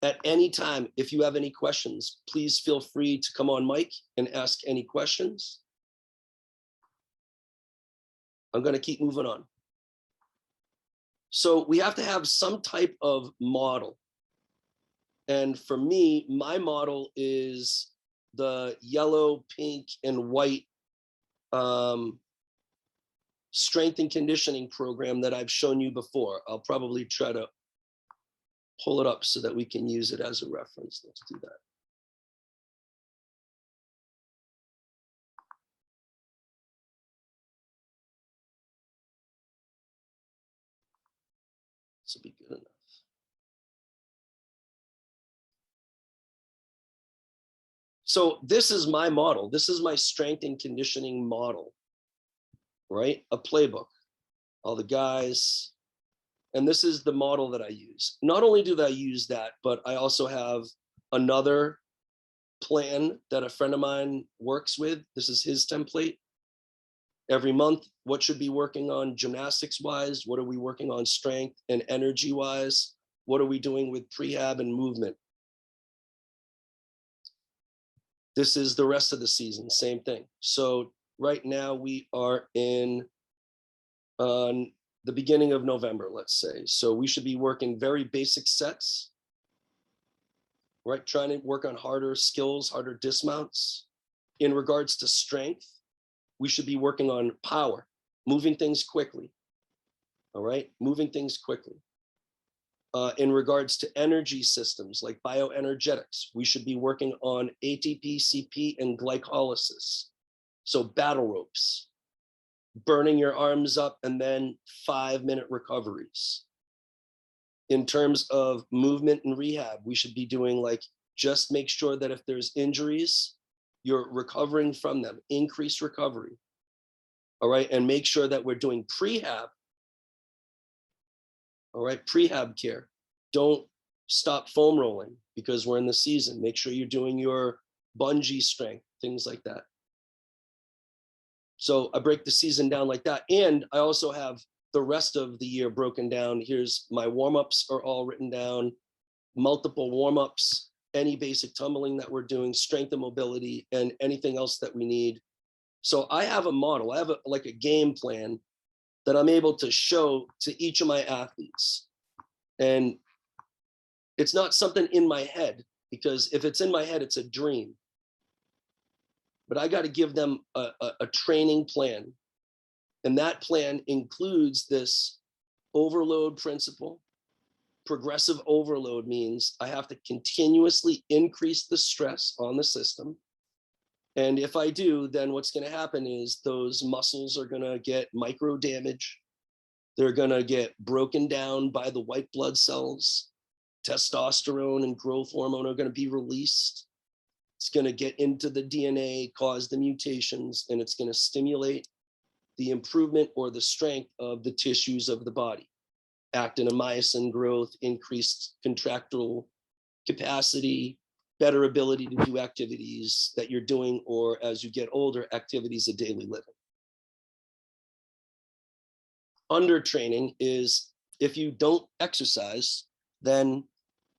At any time, if you have any questions, please feel free to come on mic and ask any questions. I'm going to keep moving on. So we have to have some type of model. And for me, my model is the yellow, pink, and white strength and conditioning program that I've shown you before. I'll probably try to pull it up so that we can use it as a reference. Let's do that. This will be good enough. So this is my model. This is my strength and conditioning model, right? A playbook, all the guys. And this is the model that I use. Not only do I use that, but I also have another plan that a friend of mine works with. This is his template. Every month, what should be working on gymnastics wise? What are we working on strength and energy wise? What are we doing with prehab and movement? This is the rest of the season, same thing. So right now we are in the beginning of November, let's say. So we should be working very basic sets, right? Trying to work on harder skills, harder dismounts. In regards to strength, we should be working on power, moving things quickly, all right? Moving things quickly. In regards to energy systems like bioenergetics, we should be working on ATP, CP, and glycolysis. So battle ropes, burning your arms up, and then 5-minute recoveries. In terms of movement and rehab, we should be doing like, just make sure that if there's injuries, you're recovering from them, increase recovery. All right, and make sure that we're doing prehab. All right, prehab care. Don't stop foam rolling because we're in the season. Make sure you're doing your bungee strength, things like that. So I break the season down like that. And I also have the rest of the year broken down. Here's my warm-ups are all written down, multiple warm-ups, any basic tumbling that we're doing, strength and mobility, and anything else that we need. So I have a model, I have like a game plan that I'm able to show to each of my athletes. And it's not something in my head, because if it's in my head, it's a dream. But I got to give them a training plan. And that plan includes this overload principle. Progressive overload means I have to continuously increase the stress on the system. And if I do, then what's going to happen is those muscles are going to get micro damage. They're going to get broken down by the white blood cells. Testosterone and growth hormone are going to be released. It's going to get into the DNA, cause the mutations, and it's going to stimulate the improvement or the strength of the tissues of the body. Actin and myosin growth, increased contractile capacity, better ability to do activities that you're doing, or as you get older, activities of daily living. Undertraining is if you don't exercise, then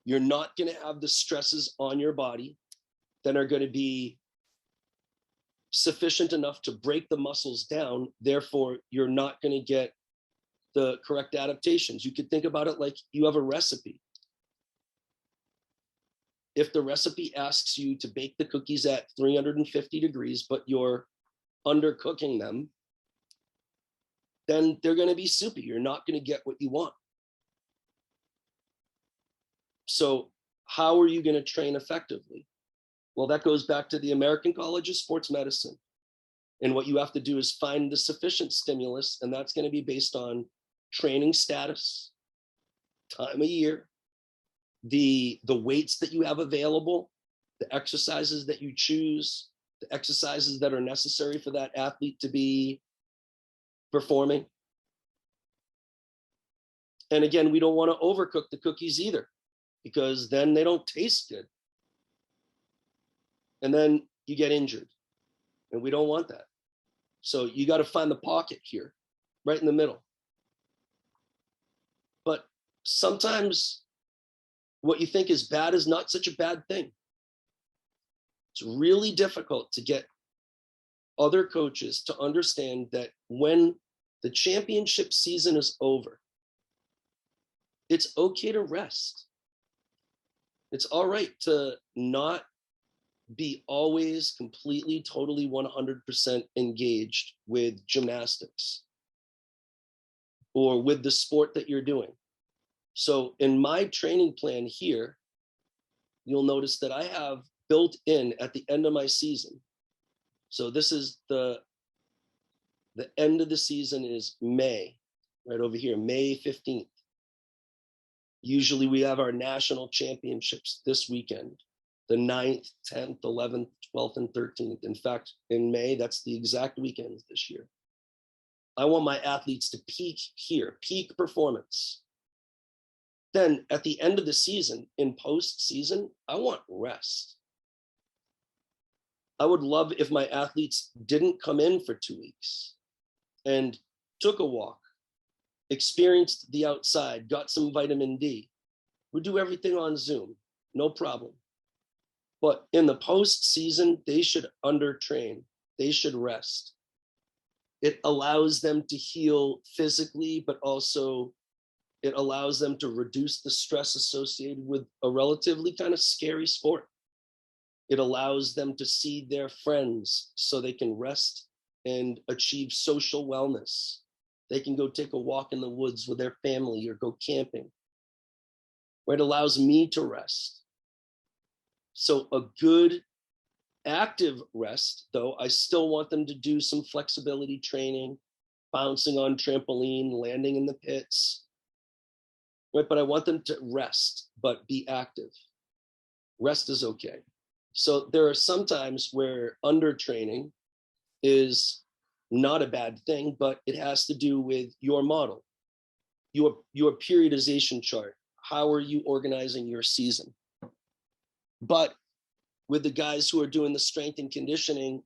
you're not going to have the stresses on your body that are going to be sufficient enough to break the muscles down. Therefore, you're not going to get the correct adaptations. You could think about it like you have a recipe. If the recipe asks you to bake the cookies at 350 degrees, but you're undercooking them, then they're going to be soupy. You're not going to get what you want. So how are you going to train effectively? Well, that goes back to the American College of Sports Medicine. And what you have to do is find the sufficient stimulus, and that's going to be based on training status, time of year, the weights that you have available, the exercises that you choose, the exercises that are necessary for that athlete to be performing. And again, we don't want to overcook the cookies either, because then they don't taste good. And then you get injured, and we don't want that. So you got to find the pocket here, right in the middle. But sometimes what you think is bad is not such a bad thing. It's really difficult to get other coaches to understand that when the championship season is over, it's okay to rest. It's all right to not be always completely, totally 100% engaged with gymnastics or with the sport that you're doing. So in my training plan here, you'll notice that I have built in at the end of my season. So this is the end of the season is May, right over here, May 15th. Usually we have our national championships this weekend, the 9th, 10th, 11th, 12th, and 13th. In fact, in May, that's the exact weekend this year. I want my athletes to peak here, peak performance. Then at the end of the season, in post-season, I want rest. I would love if my athletes didn't come in for 2 weeks and took a walk, experienced the outside, got some vitamin D. We do everything on Zoom, no problem. But in the post-season, they should undertrain. They should rest. It allows them to heal physically, but also it allows them to reduce the stress associated with a relatively kind of scary sport. It allows them to see their friends so they can rest and achieve social wellness. They can go take a walk in the woods with their family or go camping. It allows me to rest. So a good active rest, though, I still want them to do some flexibility training, bouncing on trampoline, landing in the pits, right? But I want them to rest, but be active. Rest is okay. So there are some times where undertraining is not a bad thing, but it has to do with your model, your periodization chart. How are you organizing your season? But with the guys who are doing the strength and conditioning,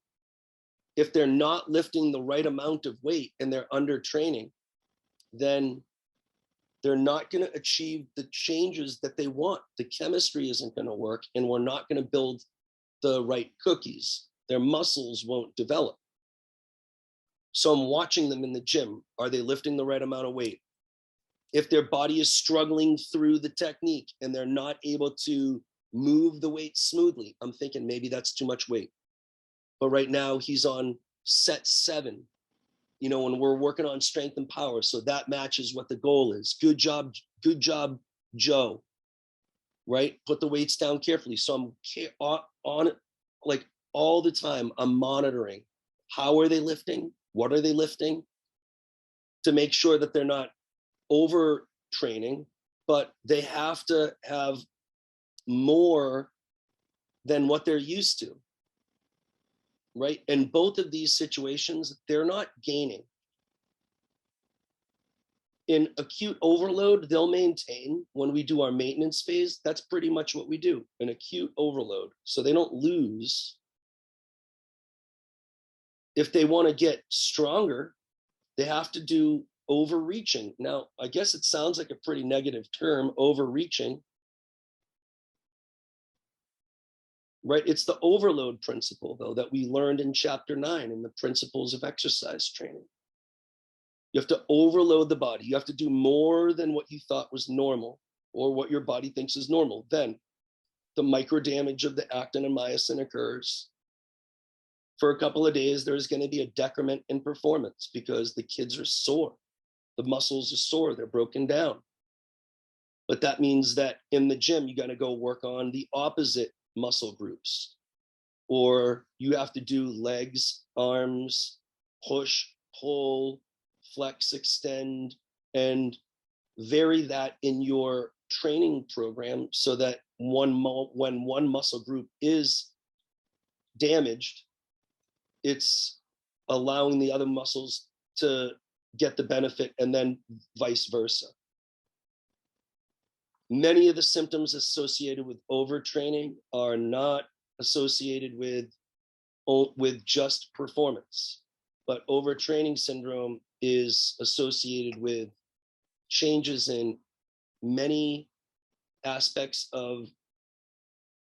if they're not lifting the right amount of weight and they're undertraining, then they're not going to achieve the changes that they want. The chemistry isn't going to work, and we're not going to build the right cookies. Their muscles won't develop. So I'm watching them in the gym. Are they lifting the right amount of weight? If their body is struggling through the technique and they're not able to move the weight smoothly, I'm thinking maybe that's too much weight. But right now he's on set 7, and we're working on strength and power. So that matches what the goal is. Good job, Joe. Right? Put the weights down carefully. So I'm on it, like all the time. I'm monitoring. How are they lifting? What are they lifting? To make sure that they're not overtraining, but they have to have more than what they're used to. Right? In both of these situations, they're not gaining. In acute overload, they'll maintain. When we do our maintenance phase, that's pretty much what we do, an acute overload. So they don't lose. If they want to get stronger, they have to do overreaching. Now, I guess it sounds like a pretty negative term, overreaching. Right? It's the overload principle, though, that we learned in chapter 9 in the principles of exercise training. You have to overload the body. You have to do more than what you thought was normal or what your body thinks is normal. Then the micro damage of the actin and myosin occurs. For a couple of days, there's going to be a decrement in performance because the kids are sore. The muscles are sore. They're broken down. But that means that in the gym, you got to go work on the opposite muscle groups. Or you have to do legs, arms, push, pull, flex, extend, and vary that in your training program so that when one muscle group is damaged, it's allowing the other muscles to get the benefit, and then vice versa. Many of the symptoms associated with overtraining are not associated with just performance, but overtraining syndrome is associated with changes in many aspects of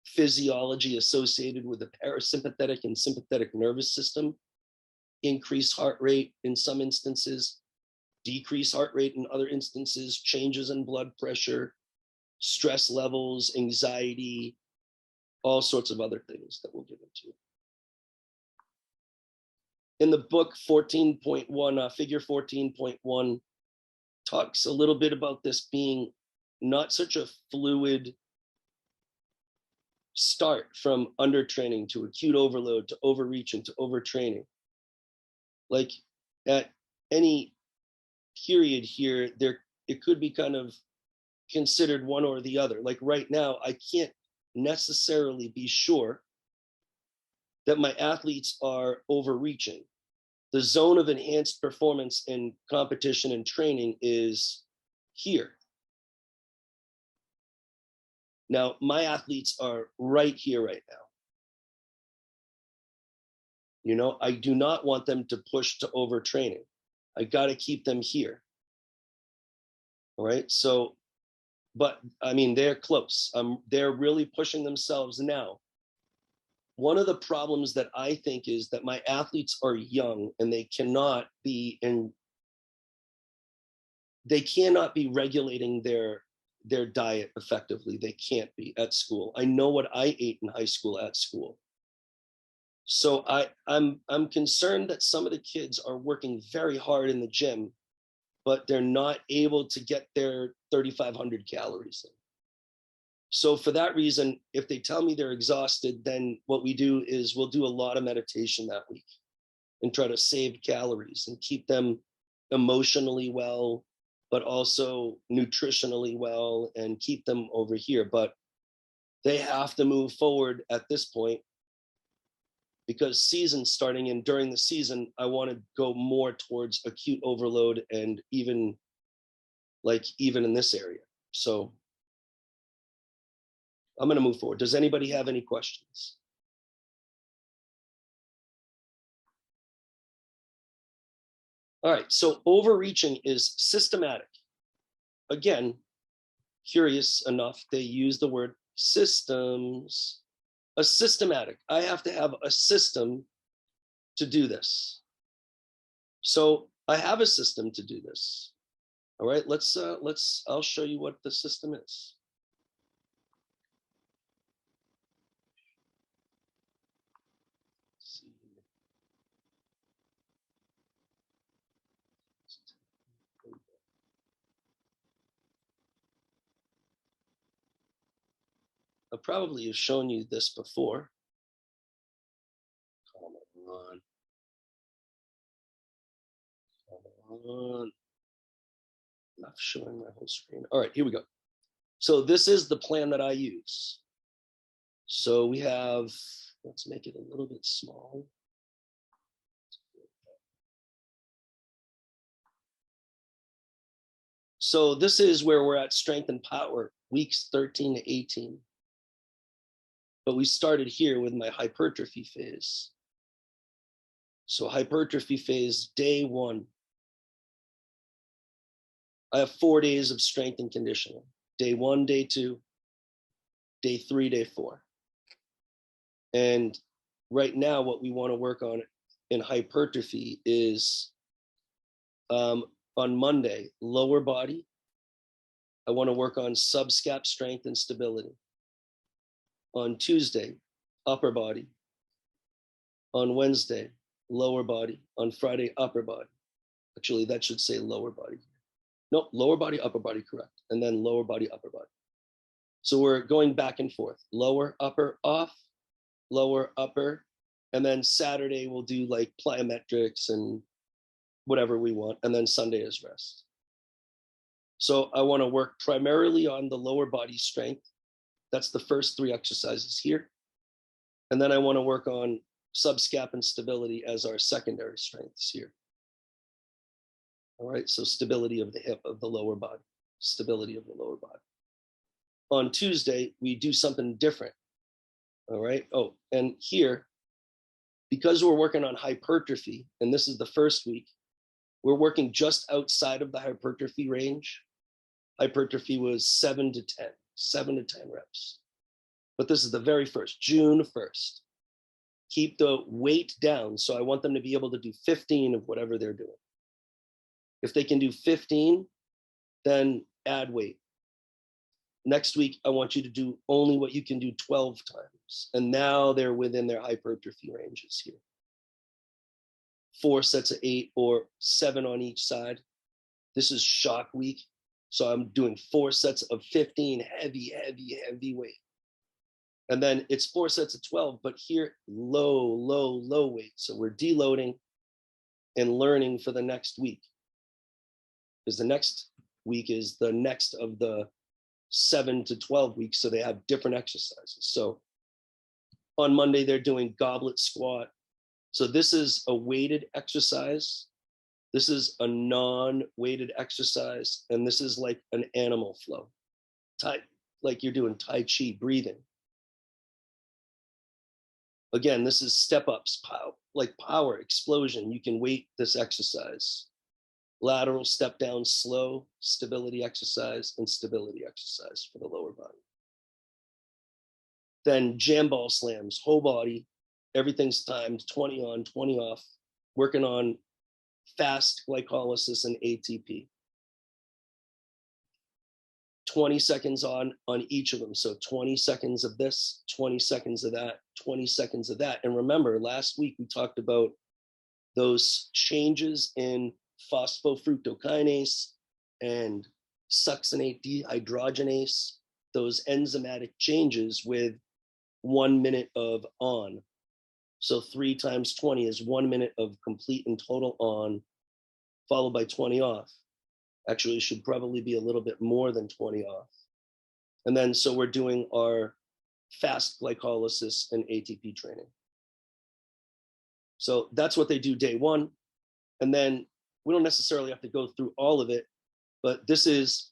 physiology associated with the parasympathetic and sympathetic nervous system, increased heart rate in some instances, decreased heart rate in other instances, changes in blood pressure, stress levels, anxiety, all sorts of other things that we'll get into. In the book 14.1, figure 14.1 talks a little bit about this being not such a fluid start from undertraining to acute overload to overreaching to overtraining. Like at any period here, it could be kind of considered one or the other. Like right now, I can't necessarily be sure that my athletes are overreaching. The zone of enhanced performance in competition and training is here. Now, my athletes are right here, right now. You know, I do not want them to push to overtraining. I got to keep them here. All right. So, but I mean, they're close. They're really pushing themselves now. One of the problems that I think is that my athletes are young and they cannot be regulating their diet effectively. They can't be at school. I know what I ate in high school at school. So I'm concerned that some of the kids are working very hard in the gym, but they're not able to get their 3,500 calories in. So for that reason, if they tell me they're exhausted, then what we do is we'll do a lot of meditation that week and try to save calories and keep them emotionally well, but also nutritionally well, and keep them over here. But they have to move forward at this point because season's starting, and during the season, I want to go more towards acute overload and even in this area. So I'm going to move forward. Does anybody have any questions? All right, so overreaching is systematic. Again, curious enough, they use the word systems. A systematic. I have to have a system to do this. So I have a system to do this. All right, I'll show you what the system is. I probably have shown you this before. Come on. Come on. Not showing my whole screen. All right, here we go. So this is the plan that I use. So we have, let's make it a little bit small. So this is where we're at strength and power, weeks 13 to 18. But we started here with my hypertrophy phase. So hypertrophy phase, day 1. I have 4 days of strength and conditioning. Day 1, day 2, day 3, day 4. And right now, what we want to work on in hypertrophy is on Monday, lower body. I want to work on subscap strength and stability. On Tuesday, upper body. On Wednesday, lower body. On Friday, upper body. Actually, that should say lower body. No, lower body, upper body, correct. And then lower body, upper body. So we're going back and forth. Lower, upper, off, lower, upper. And then Saturday, we'll do like plyometrics and whatever we want. And then Sunday is rest. So I want to work primarily on the lower body strength. That's the first 3 exercises here. And then I want to work on subscap and stability as our secondary strengths here. All right, so stability of the hip of the lower body, stability of the lower body. On Tuesday, we do something different. All right, oh, and here, because we're working on hypertrophy, and this is the first week, we're working just outside of the hypertrophy range. Hypertrophy was 7 to 10, 7 to 10 reps. But this is the very first, June 1st. Keep the weight down. So I want them to be able to do 15 of whatever they're doing. If they can do 15, then add weight. Next week, I want you to do only what you can do 12 times. And now they're within their hypertrophy ranges here. 4 sets of 8 or 7 on each side. This is shock week. So I'm doing 4 sets of 15, heavy, heavy, heavy weight. And then it's 4 sets of 12, but here, low, low, low weight. So we're deloading and learning for the next week. Because the next week is the next of the 7 to 12 weeks. So they have different exercises. So on Monday, they're doing goblet squat. So this is a weighted exercise. This is a non-weighted exercise. And this is like an animal flow, like you're doing Tai Chi, breathing. Again, this is step ups, like power, explosion. You can weight this exercise. Lateral step down, slow, stability exercise, and stability exercise for the lower body. Then jam ball slams, whole body, everything's timed, 20 on, 20 off, working on fast glycolysis and ATP. 20 seconds on each of them. So 20 seconds of this, 20 seconds of that, 20 seconds of that. And remember, last week we talked about those changes in phosphofructokinase and succinate dehydrogenase, those enzymatic changes with 1 minute of on. So 3 times 20 is 1 minute of complete and total on, followed by 20 off. Actually, it should probably be a little bit more than 20 off. And then, so we're doing our fast glycolysis and ATP training. So that's what they do day 1. And then we don't necessarily have to go through all of it, but this is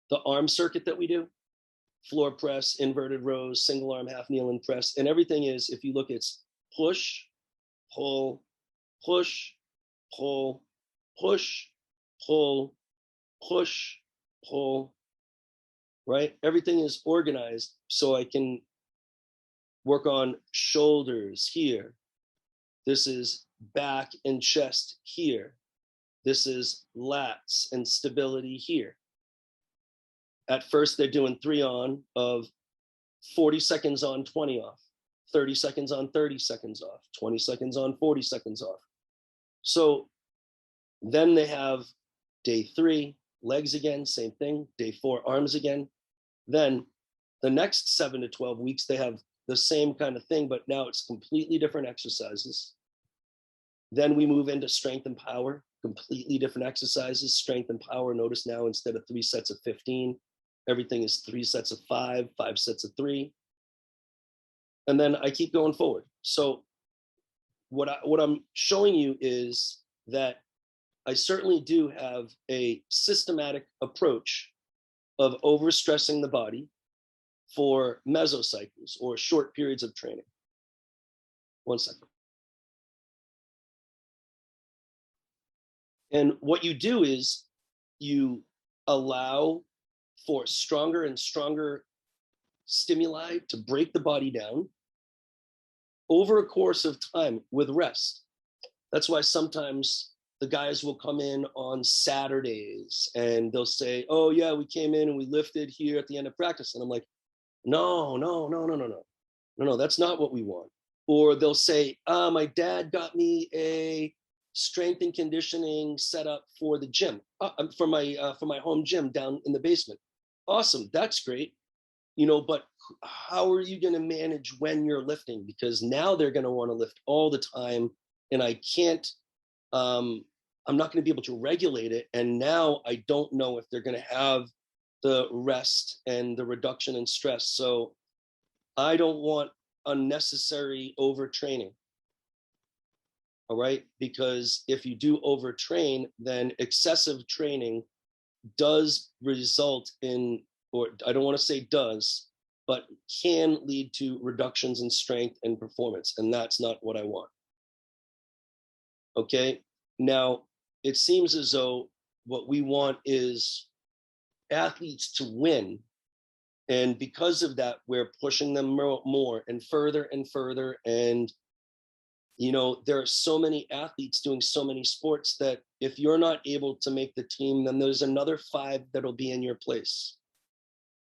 the arm circuit that we do. Floor press, inverted rows, single arm, half kneel and press. And everything is, if you look, it's push, pull, push, pull, push, pull, push, pull, right? Everything is organized so I can work on shoulders here. This is back and chest here. This is lats and stability here. At first, they're doing 3 on of 40 seconds on, 20 off, 30 seconds on, 30 seconds off, 20 seconds on, 40 seconds off. So then they have day 3, legs again, same thing. Day 4, arms again. Then the next 7 to 12 weeks, they have the same kind of thing, but now it's completely different exercises. Then we move into strength and power, completely different exercises, strength and power. Notice now, instead of 3 sets of 15, everything is 3 sets of 5, 5 sets of 3. And then I keep going forward. So what I'm showing you is that I certainly do have a systematic approach of overstressing the body for mesocycles or short periods of training. 1 second. And what you do is you allow for stronger and stronger stimuli to break the body down over a course of time with rest. That's why sometimes the guys will come in on Saturdays and they'll say, oh yeah, we came in and we lifted here at the end of practice. And I'm like, no, that's not what we want. Or they'll say, my dad got me a strength and conditioning set up for the gym, for my home gym down in the basement. Awesome, that's great. But how are you going to manage when you're lifting? Because now they're going to want to lift all the time. And I can't I'm not going to be able to regulate it. And now I don't know if they're going to have the rest and the reduction in stress. So I don't want unnecessary overtraining. All right. Because if you do overtrain, then excessive training does result in, or I don't want to say does, but can lead to reductions in strength and performance. And that's not what I want. Okay. Now, it seems as though what we want is athletes to win. And because of that, we're pushing them more and further and further. And, there are so many athletes doing so many sports that if you're not able to make the team, then there's another 5 that'll be in your place.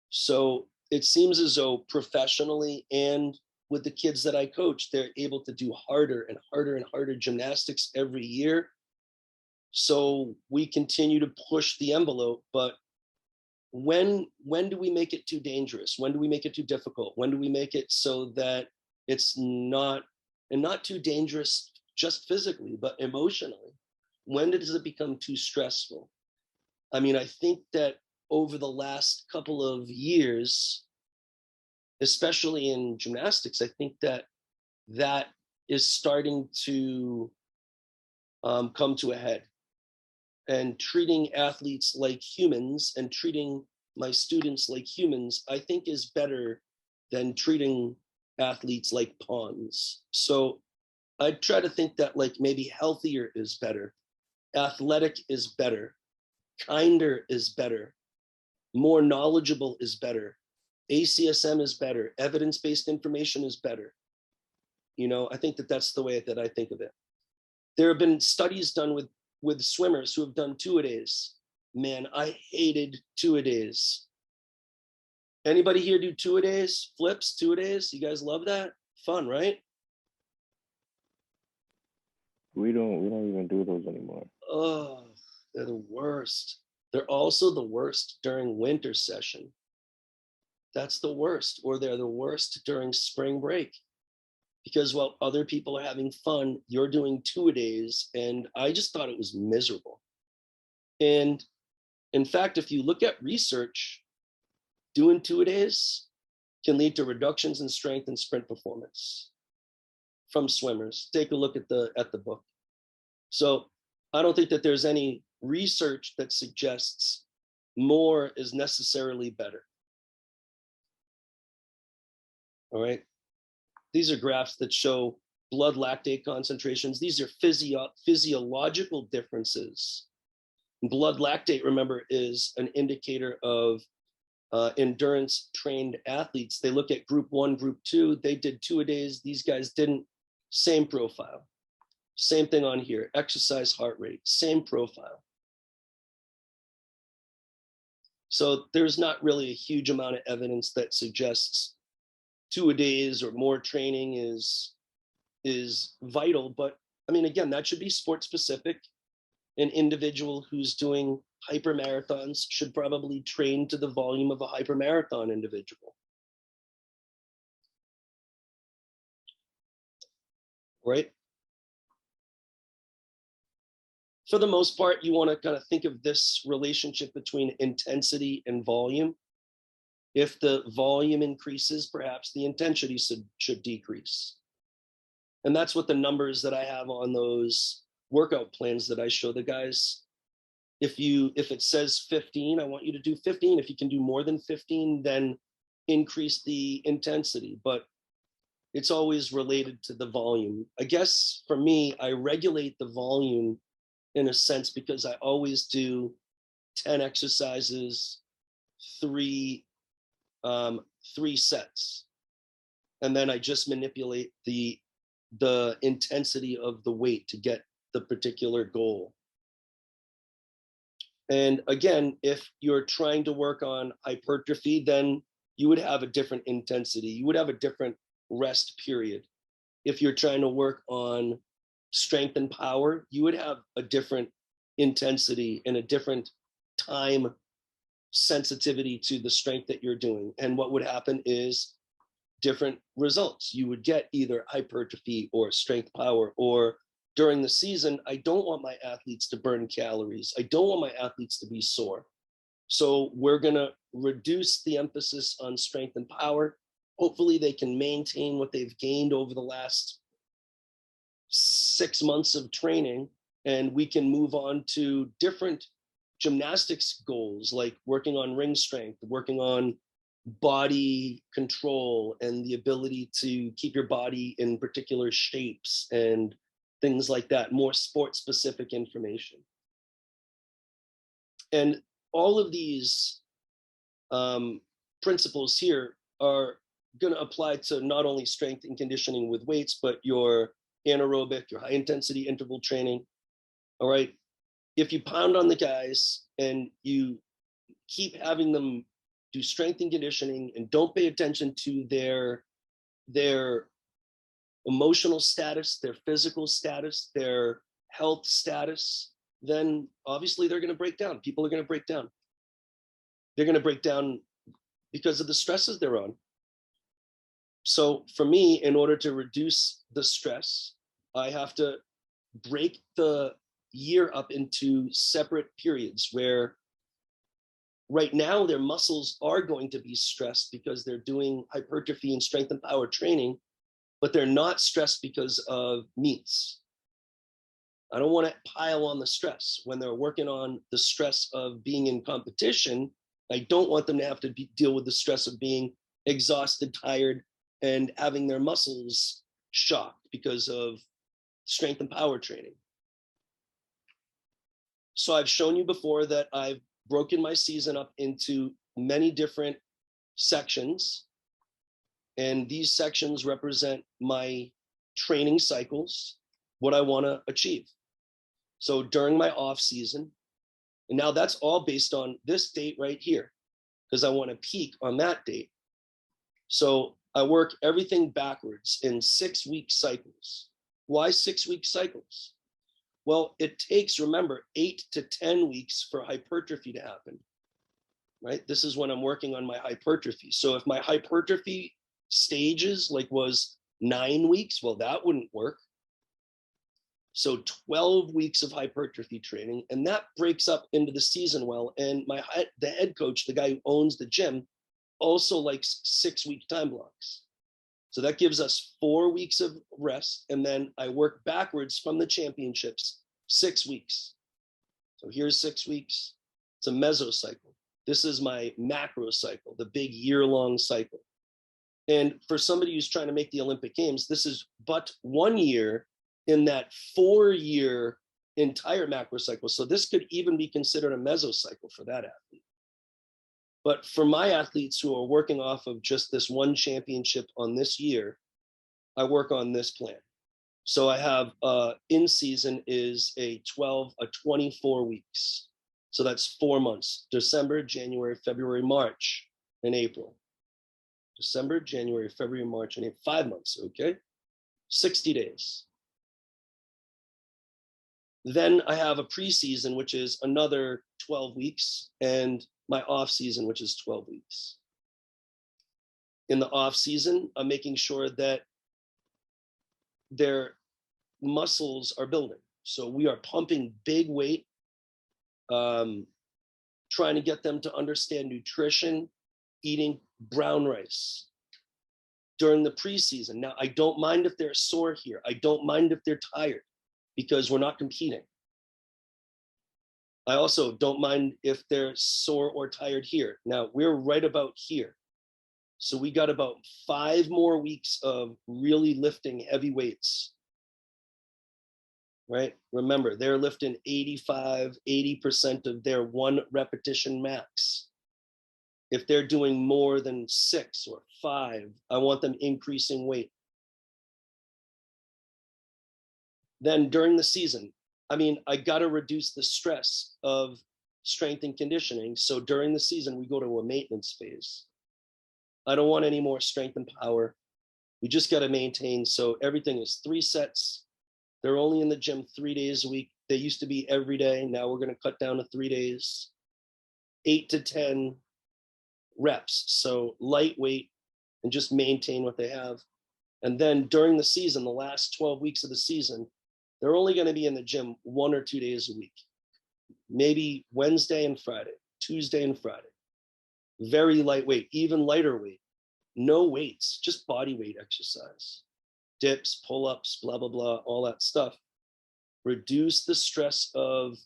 So it seems as though professionally and with the kids that I coach, they're able to do harder and harder and harder gymnastics every year. So we continue to push the envelope, but when do we make it too dangerous? When do we make it too difficult? When do we make it so that it's not too dangerous just physically, but emotionally? When does it become too stressful? I mean, I think that over the last couple of years, especially in gymnastics, I think that is starting to come to a head. And treating athletes like humans and treating my students like humans, I think is better than treating athletes like pawns. So I try to think that like maybe healthier is better, athletic is better, kinder is better, more knowledgeable is better, ACSM is better, evidence-based information is better. I think that that's the way that I think of it. There have been studies done with swimmers who have done two-a-days. Man, I hated two-a-days. Anybody here do two-a-days, flips, two-a-days? You guys love that? Fun, right? We don't even do those anymore. Oh, they're the worst. They're also the worst during winter session. That's the worst. Or they're the worst during spring break. Because while other people are having fun, you're doing two-a-days. And I just thought it was miserable. And in fact, if you look at research, doing two-a-days can lead to reductions in strength and sprint performance from swimmers. Take a look at the book. So I don't think that there's any research that suggests more is necessarily better. All right. These are graphs that show blood lactate concentrations. These are physiological differences. Blood lactate, remember, is an indicator of endurance trained athletes. They look at group 1, group 2, they did two-a-days. These guys didn't. Same profile. Same thing on here. Exercise heart rate, same profile. So there's not really a huge amount of evidence that suggests two-a-days or more training is vital. But I mean, again, that should be sport specific. An individual who's doing hypermarathons should probably train to the volume of a hypermarathon individual. Right? For the most part, you want to kind of think of this relationship between intensity and volume. If the volume increases, perhaps the intensity should decrease. And that's what the numbers that I have on those workout plans that I show the guys. If it says 15, I want you to do 15. If you can do more than 15, then increase the intensity. But it's always related to the volume. I guess for me, I regulate the volume in a sense because I always do 10 exercises, three sets. And then I just manipulate the intensity of the weight to get the particular goal. And again, if you're trying to work on hypertrophy, then you would have a different intensity. You would have a different rest period. If you're trying to work on strength and power, you would have a different intensity and a different time sensitivity to the strength that you're doing. And what would happen is different results. You would get either hypertrophy or strength power or during the season, I don't want my athletes to burn calories. I don't want my athletes to be sore. So we're going to reduce the emphasis on strength and power. Hopefully they can maintain what they've gained over the last 6 months of training, and we can move on to different gymnastics goals, like working on ring strength, working on body control and the ability to keep your body in particular shapes and things like that, more sport specific information. And all of these principles here are going to apply to not only strength and conditioning with weights, but your anaerobic, your high intensity interval training. All right. If you pound on the guys and you keep having them do strength and conditioning and don't pay attention to their emotional status, their physical status, their health status, then obviously they're going to break down. People are going to break down. They're going to break down because of the stresses they're on. So for me, in order to reduce the stress, I have to break the year up into separate periods where right now their muscles are going to be stressed because they're doing hypertrophy and strength and power training, but they're not stressed because of meets. I don't want to pile on the stress. When they're working on the stress of being in competition, I don't want them to have to deal with the stress of being exhausted, tired, and having their muscles shocked because of strength and power training. So I've shown you before that I've broken my season up into many different sections. And these sections represent my training cycles, what I want to achieve. So during my off season, and now that's all based on this date right here, because I want to peak on that date. So I work everything backwards in 6-week cycles. Why 6-week cycles? Well, it takes, remember, 8 to 10 weeks for hypertrophy to happen, right? This is when I'm working on my hypertrophy. So if my hypertrophy stages like was 9 weeks, well, that wouldn't work. So 12 weeks of hypertrophy training, and that breaks up into the season well. And the head coach, the guy who owns the gym, also likes 6-week time blocks. So that gives us 4 weeks of rest. And then I work backwards from the championships, 6 weeks. So here's 6 weeks. It's a mesocycle. This is my macro cycle, the big year-long cycle. And for somebody who's trying to make the Olympic Games, this is but 1 year in that 4-year entire macro cycle. So this could even be considered a mesocycle for that athlete. But for my athletes who are working off of just this one championship on this year, I work on this plan. So I have in season is a 24 weeks. So that's 4 months: December, January, February, March, and April. December, January, February, March, and April. 5 months, okay? 60 days. Then I have a preseason, which is another 12 weeks, and my off season, which is 12 weeks. In the off season, I'm making sure that their muscles are building. So we are pumping big weight, trying to get them to understand nutrition, eating brown rice during the preseason. Now, I don't mind if they're sore here. I don't mind if they're tired, because we're not competing. I also don't mind if they're sore or tired here. Now, we're right about here. So we got about 5 more weeks of really lifting heavy weights, right? Remember, they're lifting 80% of their 1 repetition max. If they're doing more than 6 or 5, I want them increasing weight. Then during the season, I got to reduce the stress of strength and conditioning. So during the season, we go to a maintenance phase. I don't want any more strength and power. We just got to maintain. So everything is 3 sets. They're only in the gym 3 days a week. They used to be every day. Now we're going to cut down to 3 days, 8 to 10 reps. So lightweight, and just maintain what they have. And then during the season, the last 12 weeks of the season, they're only going to be in the gym 1 or 2 days a week, maybe Wednesday and Friday, Tuesday and Friday. Very lightweight, even lighter weight, no weights, just body weight exercise, dips, pull-ups, blah, blah, blah, all that stuff. Reduce the stress of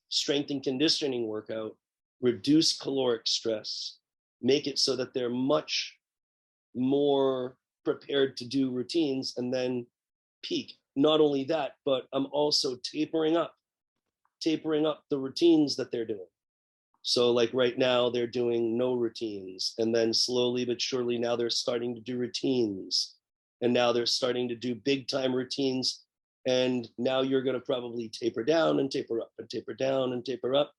strength and conditioning workout, reduce caloric stress, make it so that they're much more prepared to do routines and then peak. Not only that, but I'm also tapering up the routines that they're doing. So like right now they're doing no routines, and then slowly but surely now they're starting to do routines, and now they're starting to do big time routines. And now you're going to probably taper down and taper up and taper down and taper up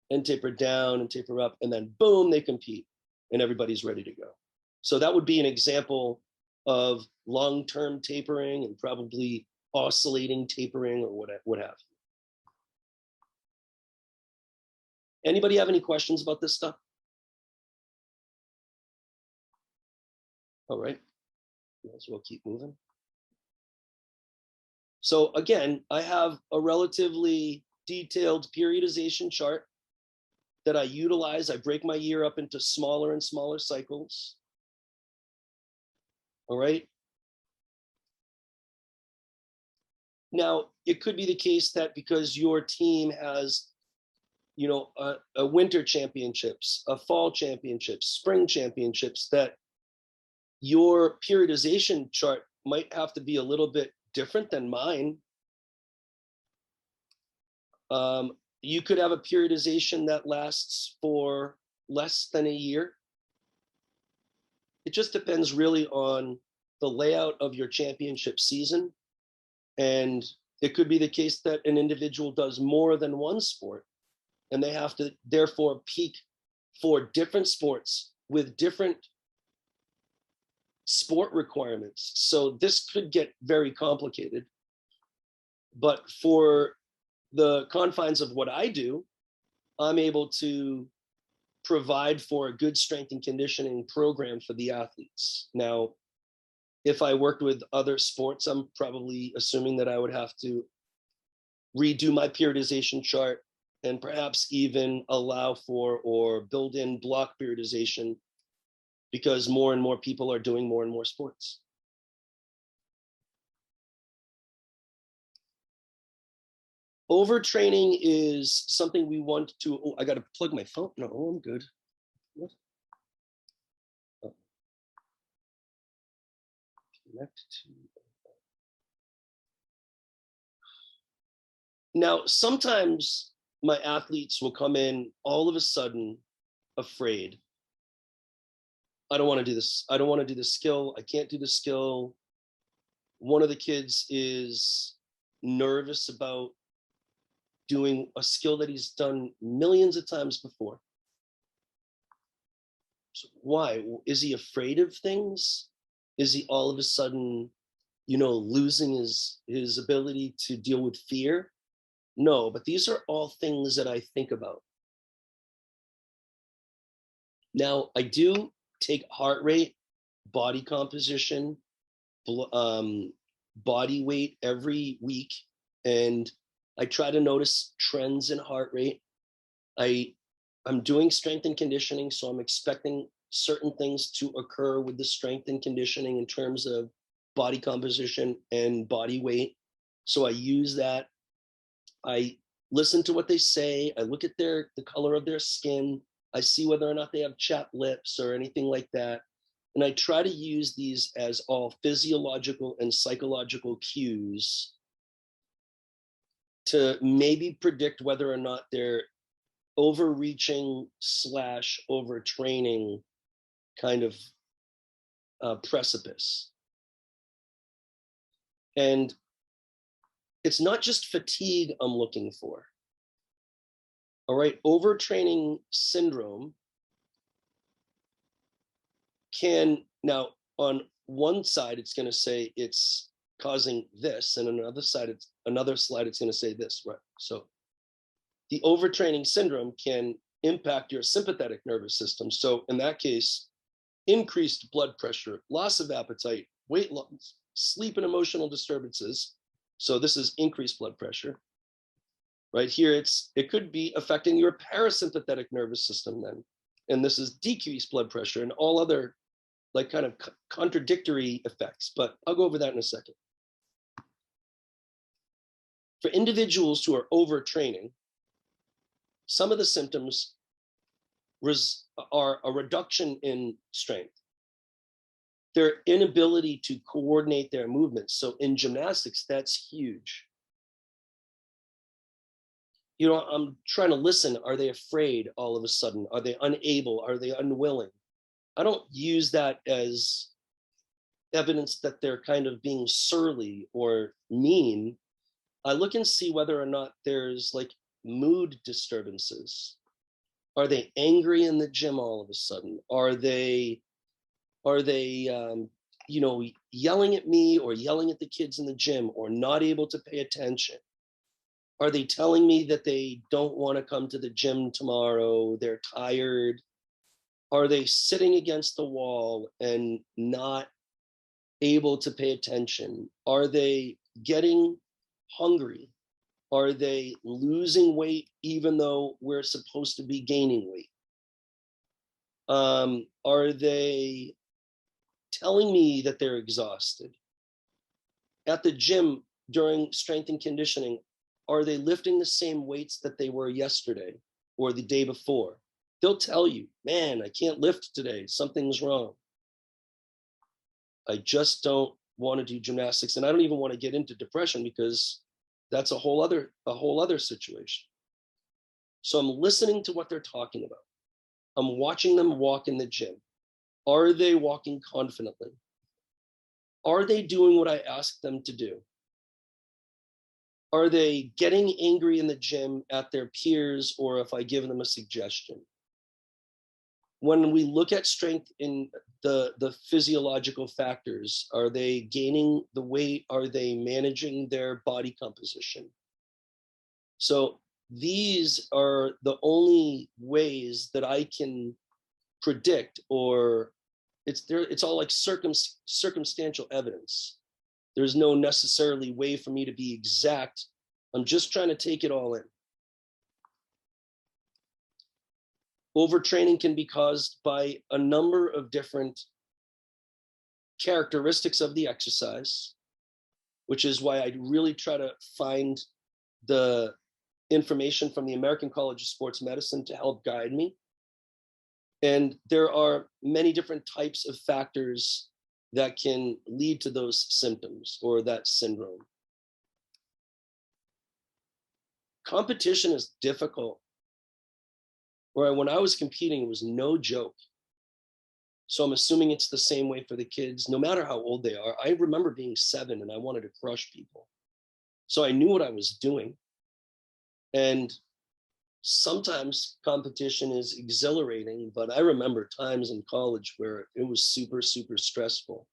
and taper down and taper up, and then boom, they compete and everybody's ready to go. So that would be an example of long-term tapering and probably oscillating tapering or what have you. Anybody have any questions about this stuff? All right, might as well keep moving. So again, I have a relatively detailed periodization chart that I utilize. I break my year up into smaller and smaller cycles. All right. Now, it could be the case that because your team has, you know, a winter championships, a fall championships, spring championships, that your periodization chart might have to be a little bit different than mine. You could have a periodization that lasts for less than a year. It just depends really on the layout of your championship season. And it could be the case that an individual does more than one sport, and they have to therefore peak for different sports with different sport requirements. So this could get very complicated. But for the confines of what I do, I'm able to provide for a good strength and conditioning program for the athletes. Now, if I worked with other sports, I'm probably assuming that I would have to redo my periodization chart and perhaps even allow for or build in block periodization, because more and more people are doing more and more sports. Overtraining is something we want to, oh, I got to plug my phone. No, I'm good. What? Oh. Connect to. Now, sometimes my athletes will come in all of a sudden afraid. I don't want to do this. I don't want to do this skill. I can't do the skill. One of the kids is nervous about doing a skill that he's done millions of times before. So why? Is he afraid of things? Is he all of a sudden, you know, losing his ability to deal with fear? No, but these are all things that I think about. Now, I do take heart rate, body composition, body weight every week, and I try to notice trends in heart rate. I'm doing strength and conditioning, so I'm expecting certain things to occur with the strength and conditioning in terms of body composition and body weight. So I use that. I listen to what they say. I look at the color of their skin. I see whether or not they have chapped lips or anything like that. And I try to use these as all physiological and psychological cues to maybe predict whether or not they're overreaching / overtraining kind of precipice. And it's not just fatigue I'm looking for. All right, overtraining syndrome can, now on one side, it's going to say it's causing this, and on another slide, it's going to say this, right? So the overtraining syndrome can impact your sympathetic nervous system. So in that case, increased blood pressure, loss of appetite, weight loss, sleep and emotional disturbances, So this is increased blood pressure. Right here, it could be affecting your parasympathetic nervous system then. And this is decreased blood pressure and all other like kind of contradictory effects, but I'll go over that in a second. For individuals who are overtraining, some of the symptoms are a reduction in strength, their inability to coordinate their movements. So in gymnastics, that's huge. You know, I'm trying to listen. Are they afraid all of a sudden? Are they unable? Are they unwilling? I don't use that as evidence that they're kind of being surly or mean. I look and see whether or not there's like mood disturbances. Are they angry in the gym all of a sudden? Are they you know, yelling at me or yelling at the kids in the gym or not able to pay attention? Are they telling me that they don't want to come to the gym tomorrow? They're tired. Are they sitting against the wall and not able to pay attention? Are they getting hungry? Are they losing weight even though we're supposed to be gaining weight? Are they telling me that they're exhausted? At the gym during strength and conditioning, are they lifting the same weights that they were yesterday or the day before? They'll tell you, man, I can't lift today. Something's wrong. I just don't want to do gymnastics. And I don't even want to get into depression because that's a whole other situation. So I'm listening to what they're talking about. I'm watching them walk in the gym. Are they walking confidently? Are they doing what I asked them to do? Are they getting angry in the gym at their peers or if I give them a suggestion? When we look at strength in the physiological factors, are they gaining the weight? Are they managing their body composition? So these are the only ways that I can predict, or it's all like circumstantial evidence. There's no necessarily way for me to be exact. I'm just trying to take it all in. Overtraining can be caused by a number of different characteristics of the exercise, which is why I really try to find the information from the American College of Sports Medicine to help guide me. And there are many different types of factors that can lead to those symptoms or that syndrome. Competition is difficult. Where when I was competing, it was no joke. So I'm assuming it's the same way for the kids, no matter how old they are. I remember being 7 and I wanted to crush people. So I knew what I was doing. And sometimes competition is exhilarating, but I remember times in college where it was super, super stressful.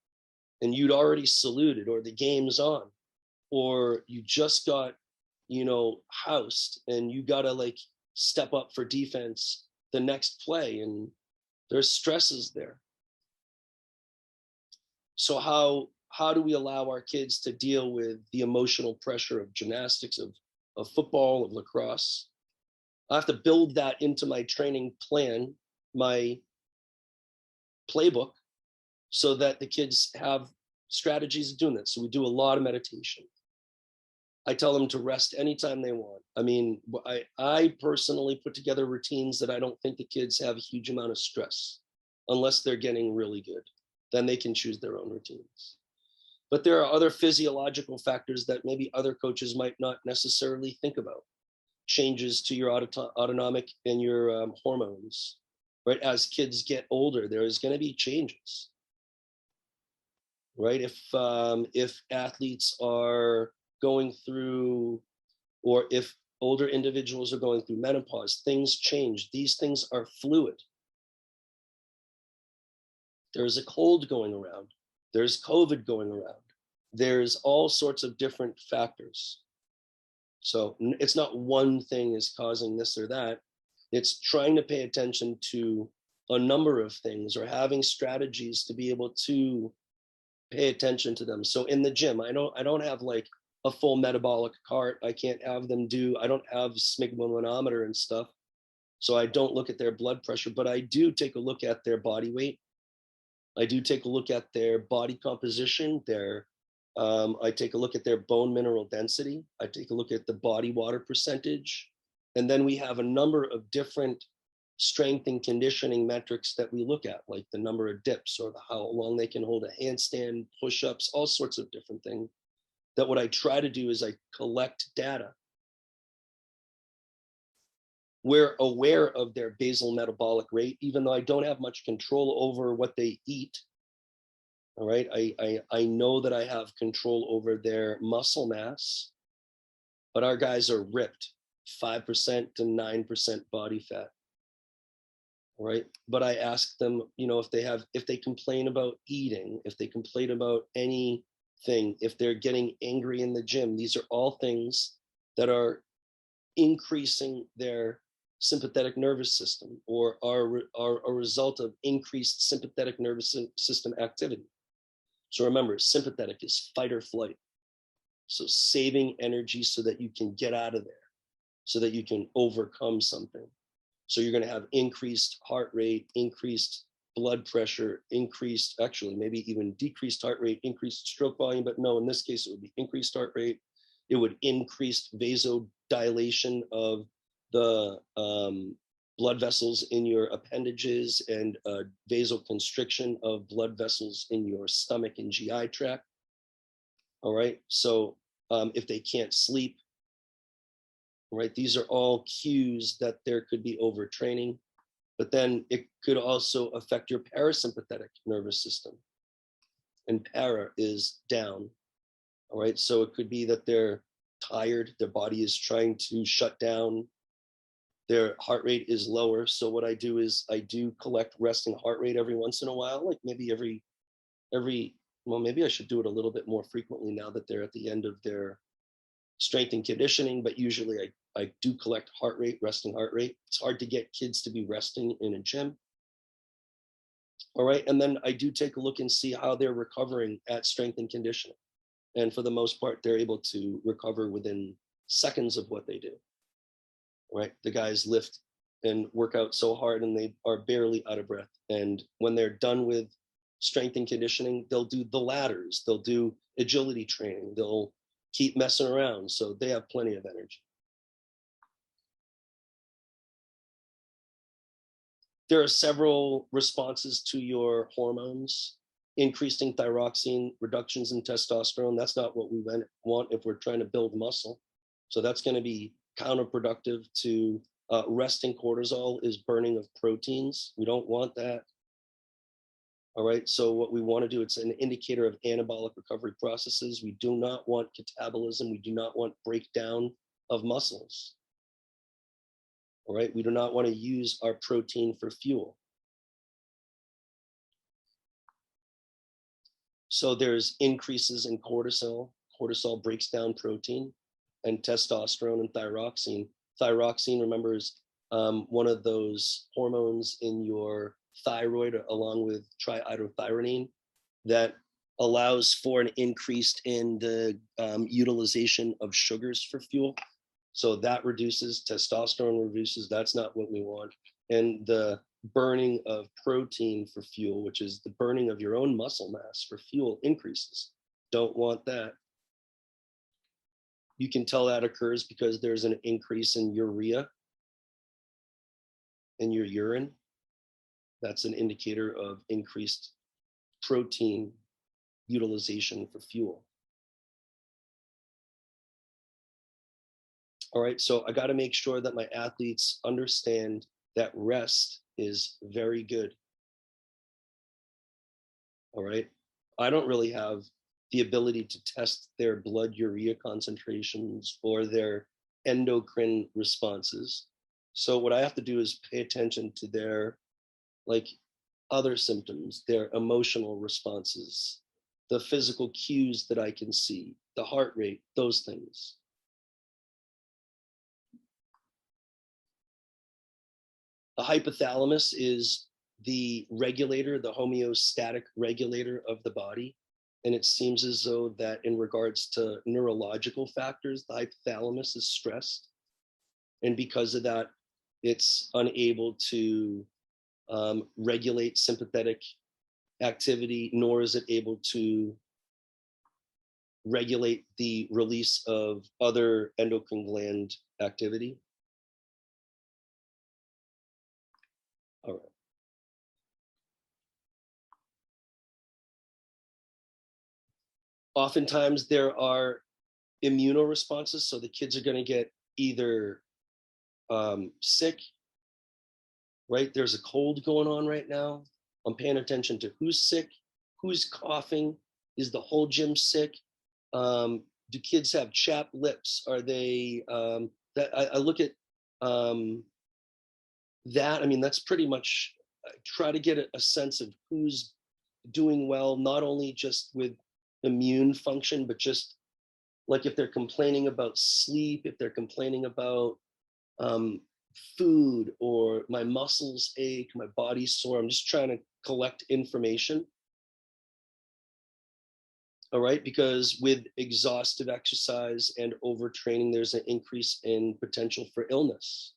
And you'd already saluted, or the game's on, or you just got, you know, housed and you gotta like step up for defense the next play, and there's stresses there. So how do we allow our kids to deal with the emotional pressure of gymnastics, of football, of lacrosse? I have to build that into my training plan, my playbook, so that the kids have strategies of doing that. So we do a lot of meditation. I tell them to rest anytime they want. I mean, I personally put together routines that I don't think the kids have a huge amount of stress unless they're getting really good. Then they can choose their own routines. But there are other physiological factors that maybe other coaches might not necessarily think about. Changes to your autonomic and your hormones, right? As kids get older, there is going to be changes, right? If athletes are going through, or if older individuals are going through menopause, things change. These things are fluid. There's a cold going around. There's COVID going around. There's all sorts of different factors. So it's not one thing is causing this or that. It's trying to pay attention to a number of things, or having strategies to be able to pay attention to them. So in the gym, I don't have like a full metabolic cart. I can't have them do, I don't have sphygmomanometer and stuff. So I don't look at their blood pressure, but I do take a look at their body weight. I do take a look at their body composition, I take a look at their bone mineral density. I take a look at the body water percentage. And then we have a number of different strength and conditioning metrics that we look at, like the number of dips or how long they can hold a handstand, push-ups, all sorts of different things. That what I try to do is I collect data. We're aware of their basal metabolic rate, even though I don't have much control over what they eat. All right, I know that I have control over their muscle mass, but our guys are ripped, 5% to 9% body fat. All right, but I ask them, you know, if they complain about eating, if they complain about anything, if they're getting angry in the gym, these are all things that are increasing their sympathetic nervous system or are a result of increased sympathetic nervous system activity. So remember, sympathetic is fight or flight. So saving energy so that you can get out of there, so that you can overcome something. So you're going to have increased heart rate, increased blood pressure, increased, actually maybe even decreased heart rate, increased stroke volume, but no, in this case, it would be increased heart rate. It would increase vasodilation of the blood vessels in your appendages and vasoconstriction of blood vessels in your stomach and GI tract. All right, so if they can't sleep, right, these are all cues that there could be overtraining, but then it could also affect your parasympathetic nervous system. And para is down, all right? So it could be that they're tired, their body is trying to shut down, their heart rate is lower. So what I do is I do collect resting heart rate every once in a while, like maybe well, maybe I should do it a little bit more frequently now that they're at the end of their strength and conditioning, but usually I do collect heart rate, resting heart rate. It's hard to get kids to be resting in a gym. All right, and then I do take a look and see how they're recovering at strength and conditioning. And for the most part, they're able to recover within seconds of what they do. Right, the guys lift and work out so hard and they are barely out of breath. And when they're done with strength and conditioning, they'll do the ladders, they'll do agility training, they'll keep messing around. So they have plenty of energy. There are several responses to your hormones, increasing thyroxine, reductions in testosterone. That's not what we want if we're trying to build muscle. So that's going to be counterproductive to resting cortisol is burning of proteins. We don't want that. All right, so what we want to do, it's an indicator of anabolic recovery processes. We do not want catabolism. We do not want breakdown of muscles. All right, we do not want to use our protein for fuel. So there's increases in cortisol. Cortisol breaks down protein, and testosterone and thyroxine. Thyroxine, remember, is one of those hormones in your thyroid, along with triiodothyronine, that allows for an increase in the utilization of sugars for fuel. So that reduces, testosterone reduces, that's not what we want. And the burning of protein for fuel, which is the burning of your own muscle mass for fuel, increases. Don't want that. You can tell that occurs because there's an increase in urea in your urine. That's an indicator of increased protein utilization for fuel. All right, so I got to make sure that my athletes understand that rest is very good. All right, I don't really have the ability to test their blood urea concentrations or their endocrine responses. So what I have to do is pay attention to their other symptoms, their emotional responses, the physical cues that I can see, the heart rate, those things. The hypothalamus is the regulator, the homeostatic regulator of the body. And it seems as though that in regards to neurological factors, the hypothalamus is stressed. And because of that, it's unable to regulate sympathetic activity, nor is it able to regulate the release of other endocrine gland activity. All right. Oftentimes there are immunoresponses, so the kids are going to get either sick, right? There's a cold going on right now. I'm paying attention to who's sick, who's coughing, is the whole gym sick? Do kids have chapped lips? Are they, I look at that, I mean, that's pretty much, try to get a sense of who's doing well, not only just with immune function, but just like if they're complaining about sleep, if they're complaining about food, or my muscles ache, my body's sore. I'm just trying to collect information. All right, because with exhaustive exercise and overtraining, there's an increase in potential for illness.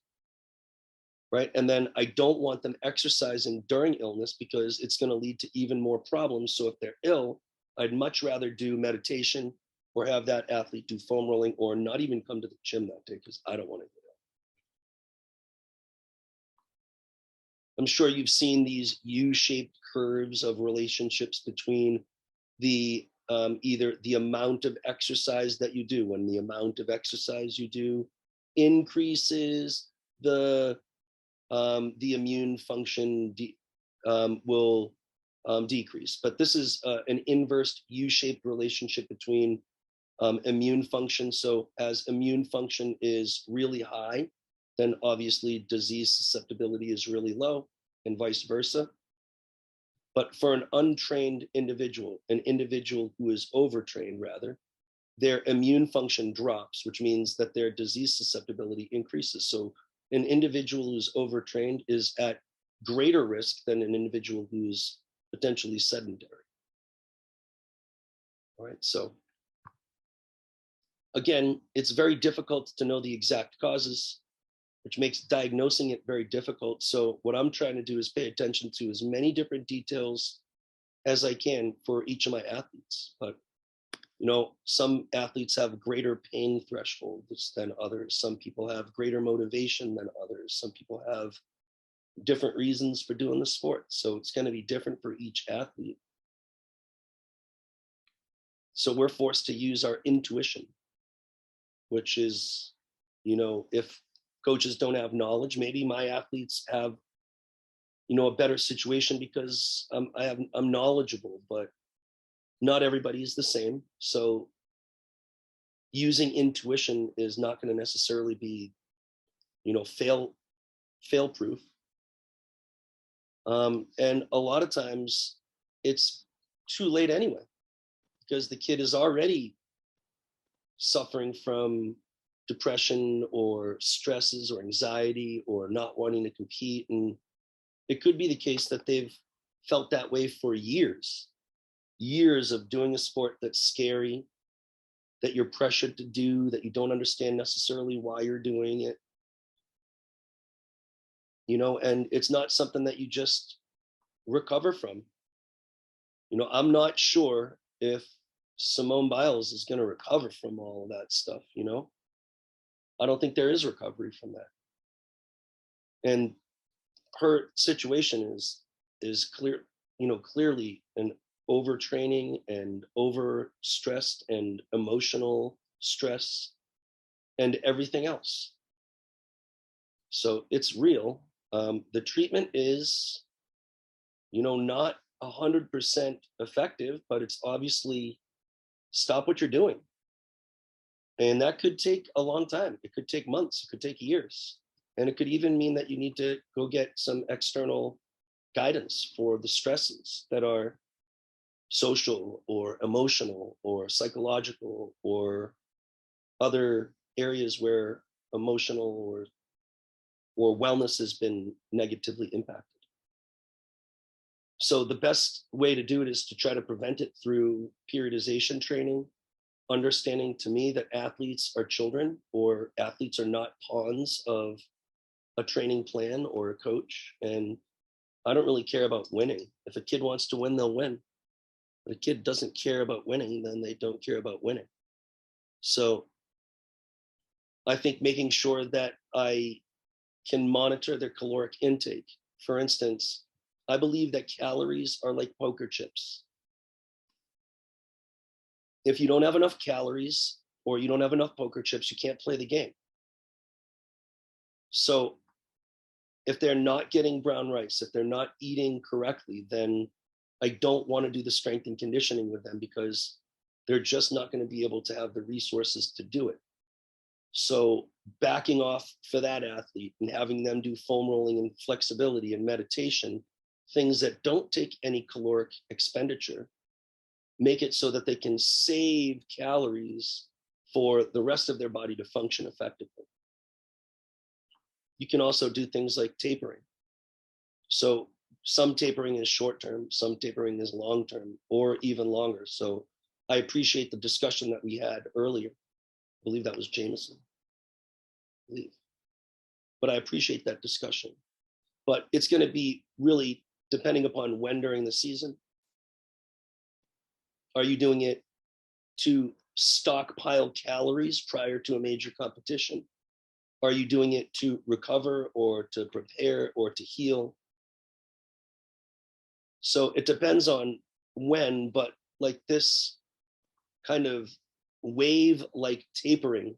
Right, and then I don't want them exercising during illness because it's going to lead to even more problems. So if they're ill, I'd much rather do meditation or have that athlete do foam rolling or not even come to the gym that day because I don't want to do that. I'm sure you've seen these U-shaped curves of relationships between the either the amount of exercise that you do. When the amount of exercise you do increases, the immune function will decrease. But this is an inverse U-shaped relationship between immune function. So as immune function is really high, then obviously disease susceptibility is really low, and vice versa. But for an untrained individual, an individual who is overtrained rather, their immune function drops, which means that their disease susceptibility increases. So an individual who's overtrained is at greater risk than an individual who's potentially sedentary. All right, so again, it's very difficult to know the exact causes, which makes diagnosing it very difficult. So what I'm trying to do is pay attention to as many different details as I can for each of my athletes. But you know, some athletes have greater pain thresholds than others. Some people have greater motivation than others. Some people have different reasons for doing the sport. So it's going to be different for each athlete. So we're forced to use our intuition, which is, you know, if coaches don't have knowledge, maybe my athletes have, you know, a better situation because I'm knowledgeable, but not everybody is the same. So using intuition is not going to necessarily be, you know, fail proof. And a lot of times it's too late anyway, because the kid is already suffering from depression or stresses or anxiety or not wanting to compete. And it could be the case that they've felt that way for years of doing a sport that's scary, that you're pressured to do, that you don't understand necessarily why you're doing it. You know, and it's not something that you just recover from. You know, I'm not sure if Simone Biles is going to recover from all of that stuff, you know? I don't think there is recovery from that. And her situation is clear, you know, clearly an overtraining and over stressed and emotional stress and everything else. So it's real. The treatment is, you know, not 100% effective, but it's obviously stop what you're doing. And that could take a long time. It could take months, it could take years. And it could even mean that you need to go get some external guidance for the stresses that are social or emotional or psychological or other areas where emotional or wellness has been negatively impacted. So the best way to do it is to try to prevent it through periodization training, understanding to me that athletes are children, or athletes are not pawns of a training plan or a coach. And I don't really care about winning. If a kid wants to win, they'll win. If a kid doesn't care about winning, then they don't care about winning. So I think making sure that I can monitor their caloric intake. For instance, I believe that calories are like poker chips. If you don't have enough calories or you don't have enough poker chips, you can't play the game. So if they're not getting brown rice, if they're not eating correctly, then I don't want to do the strength and conditioning with them, because they're just not going to be able to have the resources to do it. So backing off for that athlete and having them do foam rolling and flexibility and meditation, things that don't take any caloric expenditure, make it so that they can save calories for the rest of their body to function effectively. You can also do things like tapering. So some tapering is short term, some tapering is long term, or even longer. So I appreciate the discussion that we had earlier. I believe that was Jameson. But I appreciate that discussion. But it's going to be really depending upon when during the season. Are you doing it to stockpile calories prior to a major competition? Are you doing it to recover or to prepare or to heal? So it depends on when, but like this kind of wave-like tapering,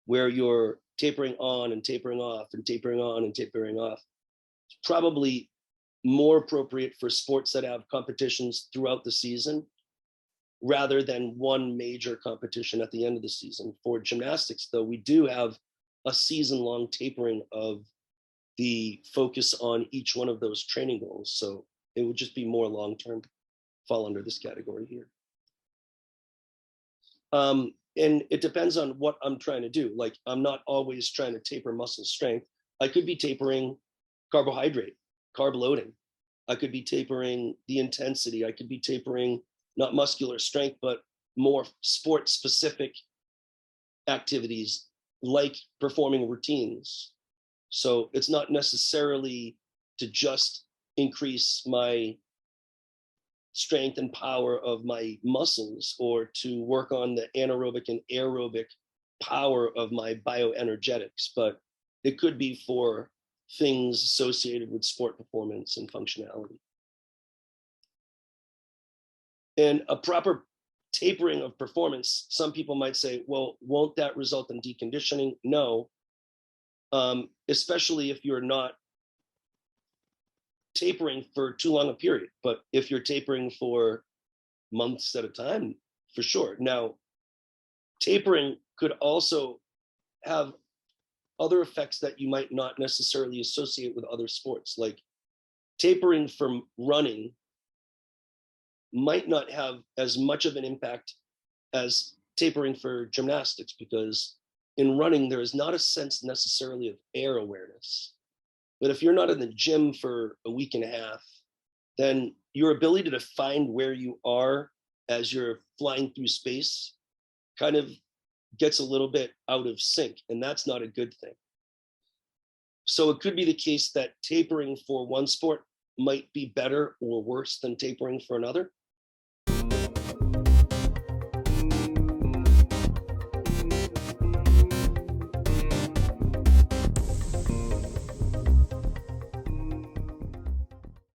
where you're tapering on and tapering off and tapering on and tapering off, it's probably more appropriate for sports that have competitions throughout the season rather than one major competition at the end of the season. For gymnastics, though, we do have a season-long tapering of the focus on each one of those training goals. So it would just be more long-term, fall under this category here. And it depends on what I'm trying to do. Like, I'm not always trying to taper muscle strength. I could be tapering carbohydrate, carb loading. I could be tapering the intensity. I could be tapering not muscular strength, but more sport-specific activities like performing routines. So it's not necessarily to just increase my strength and power of my muscles, or to work on the anaerobic and aerobic power of my bioenergetics, but it could be for things associated with sport performance and functionality. And a proper tapering of performance, some people might say, well, won't that result in deconditioning? No, especially if you're not tapering for too long a period. But if you're tapering for months at a time, for sure. Now, tapering could also have other effects that you might not necessarily associate with other sports. Like tapering from running might not have as much of an impact as tapering for gymnastics, because in running, there is not a sense necessarily of air awareness. But if you're not in the gym for a week and a half, then your ability to find where you are as you're flying through space kind of gets a little bit out of sync, and that's not a good thing. So it could be the case that tapering for one sport might be better or worse than tapering for another.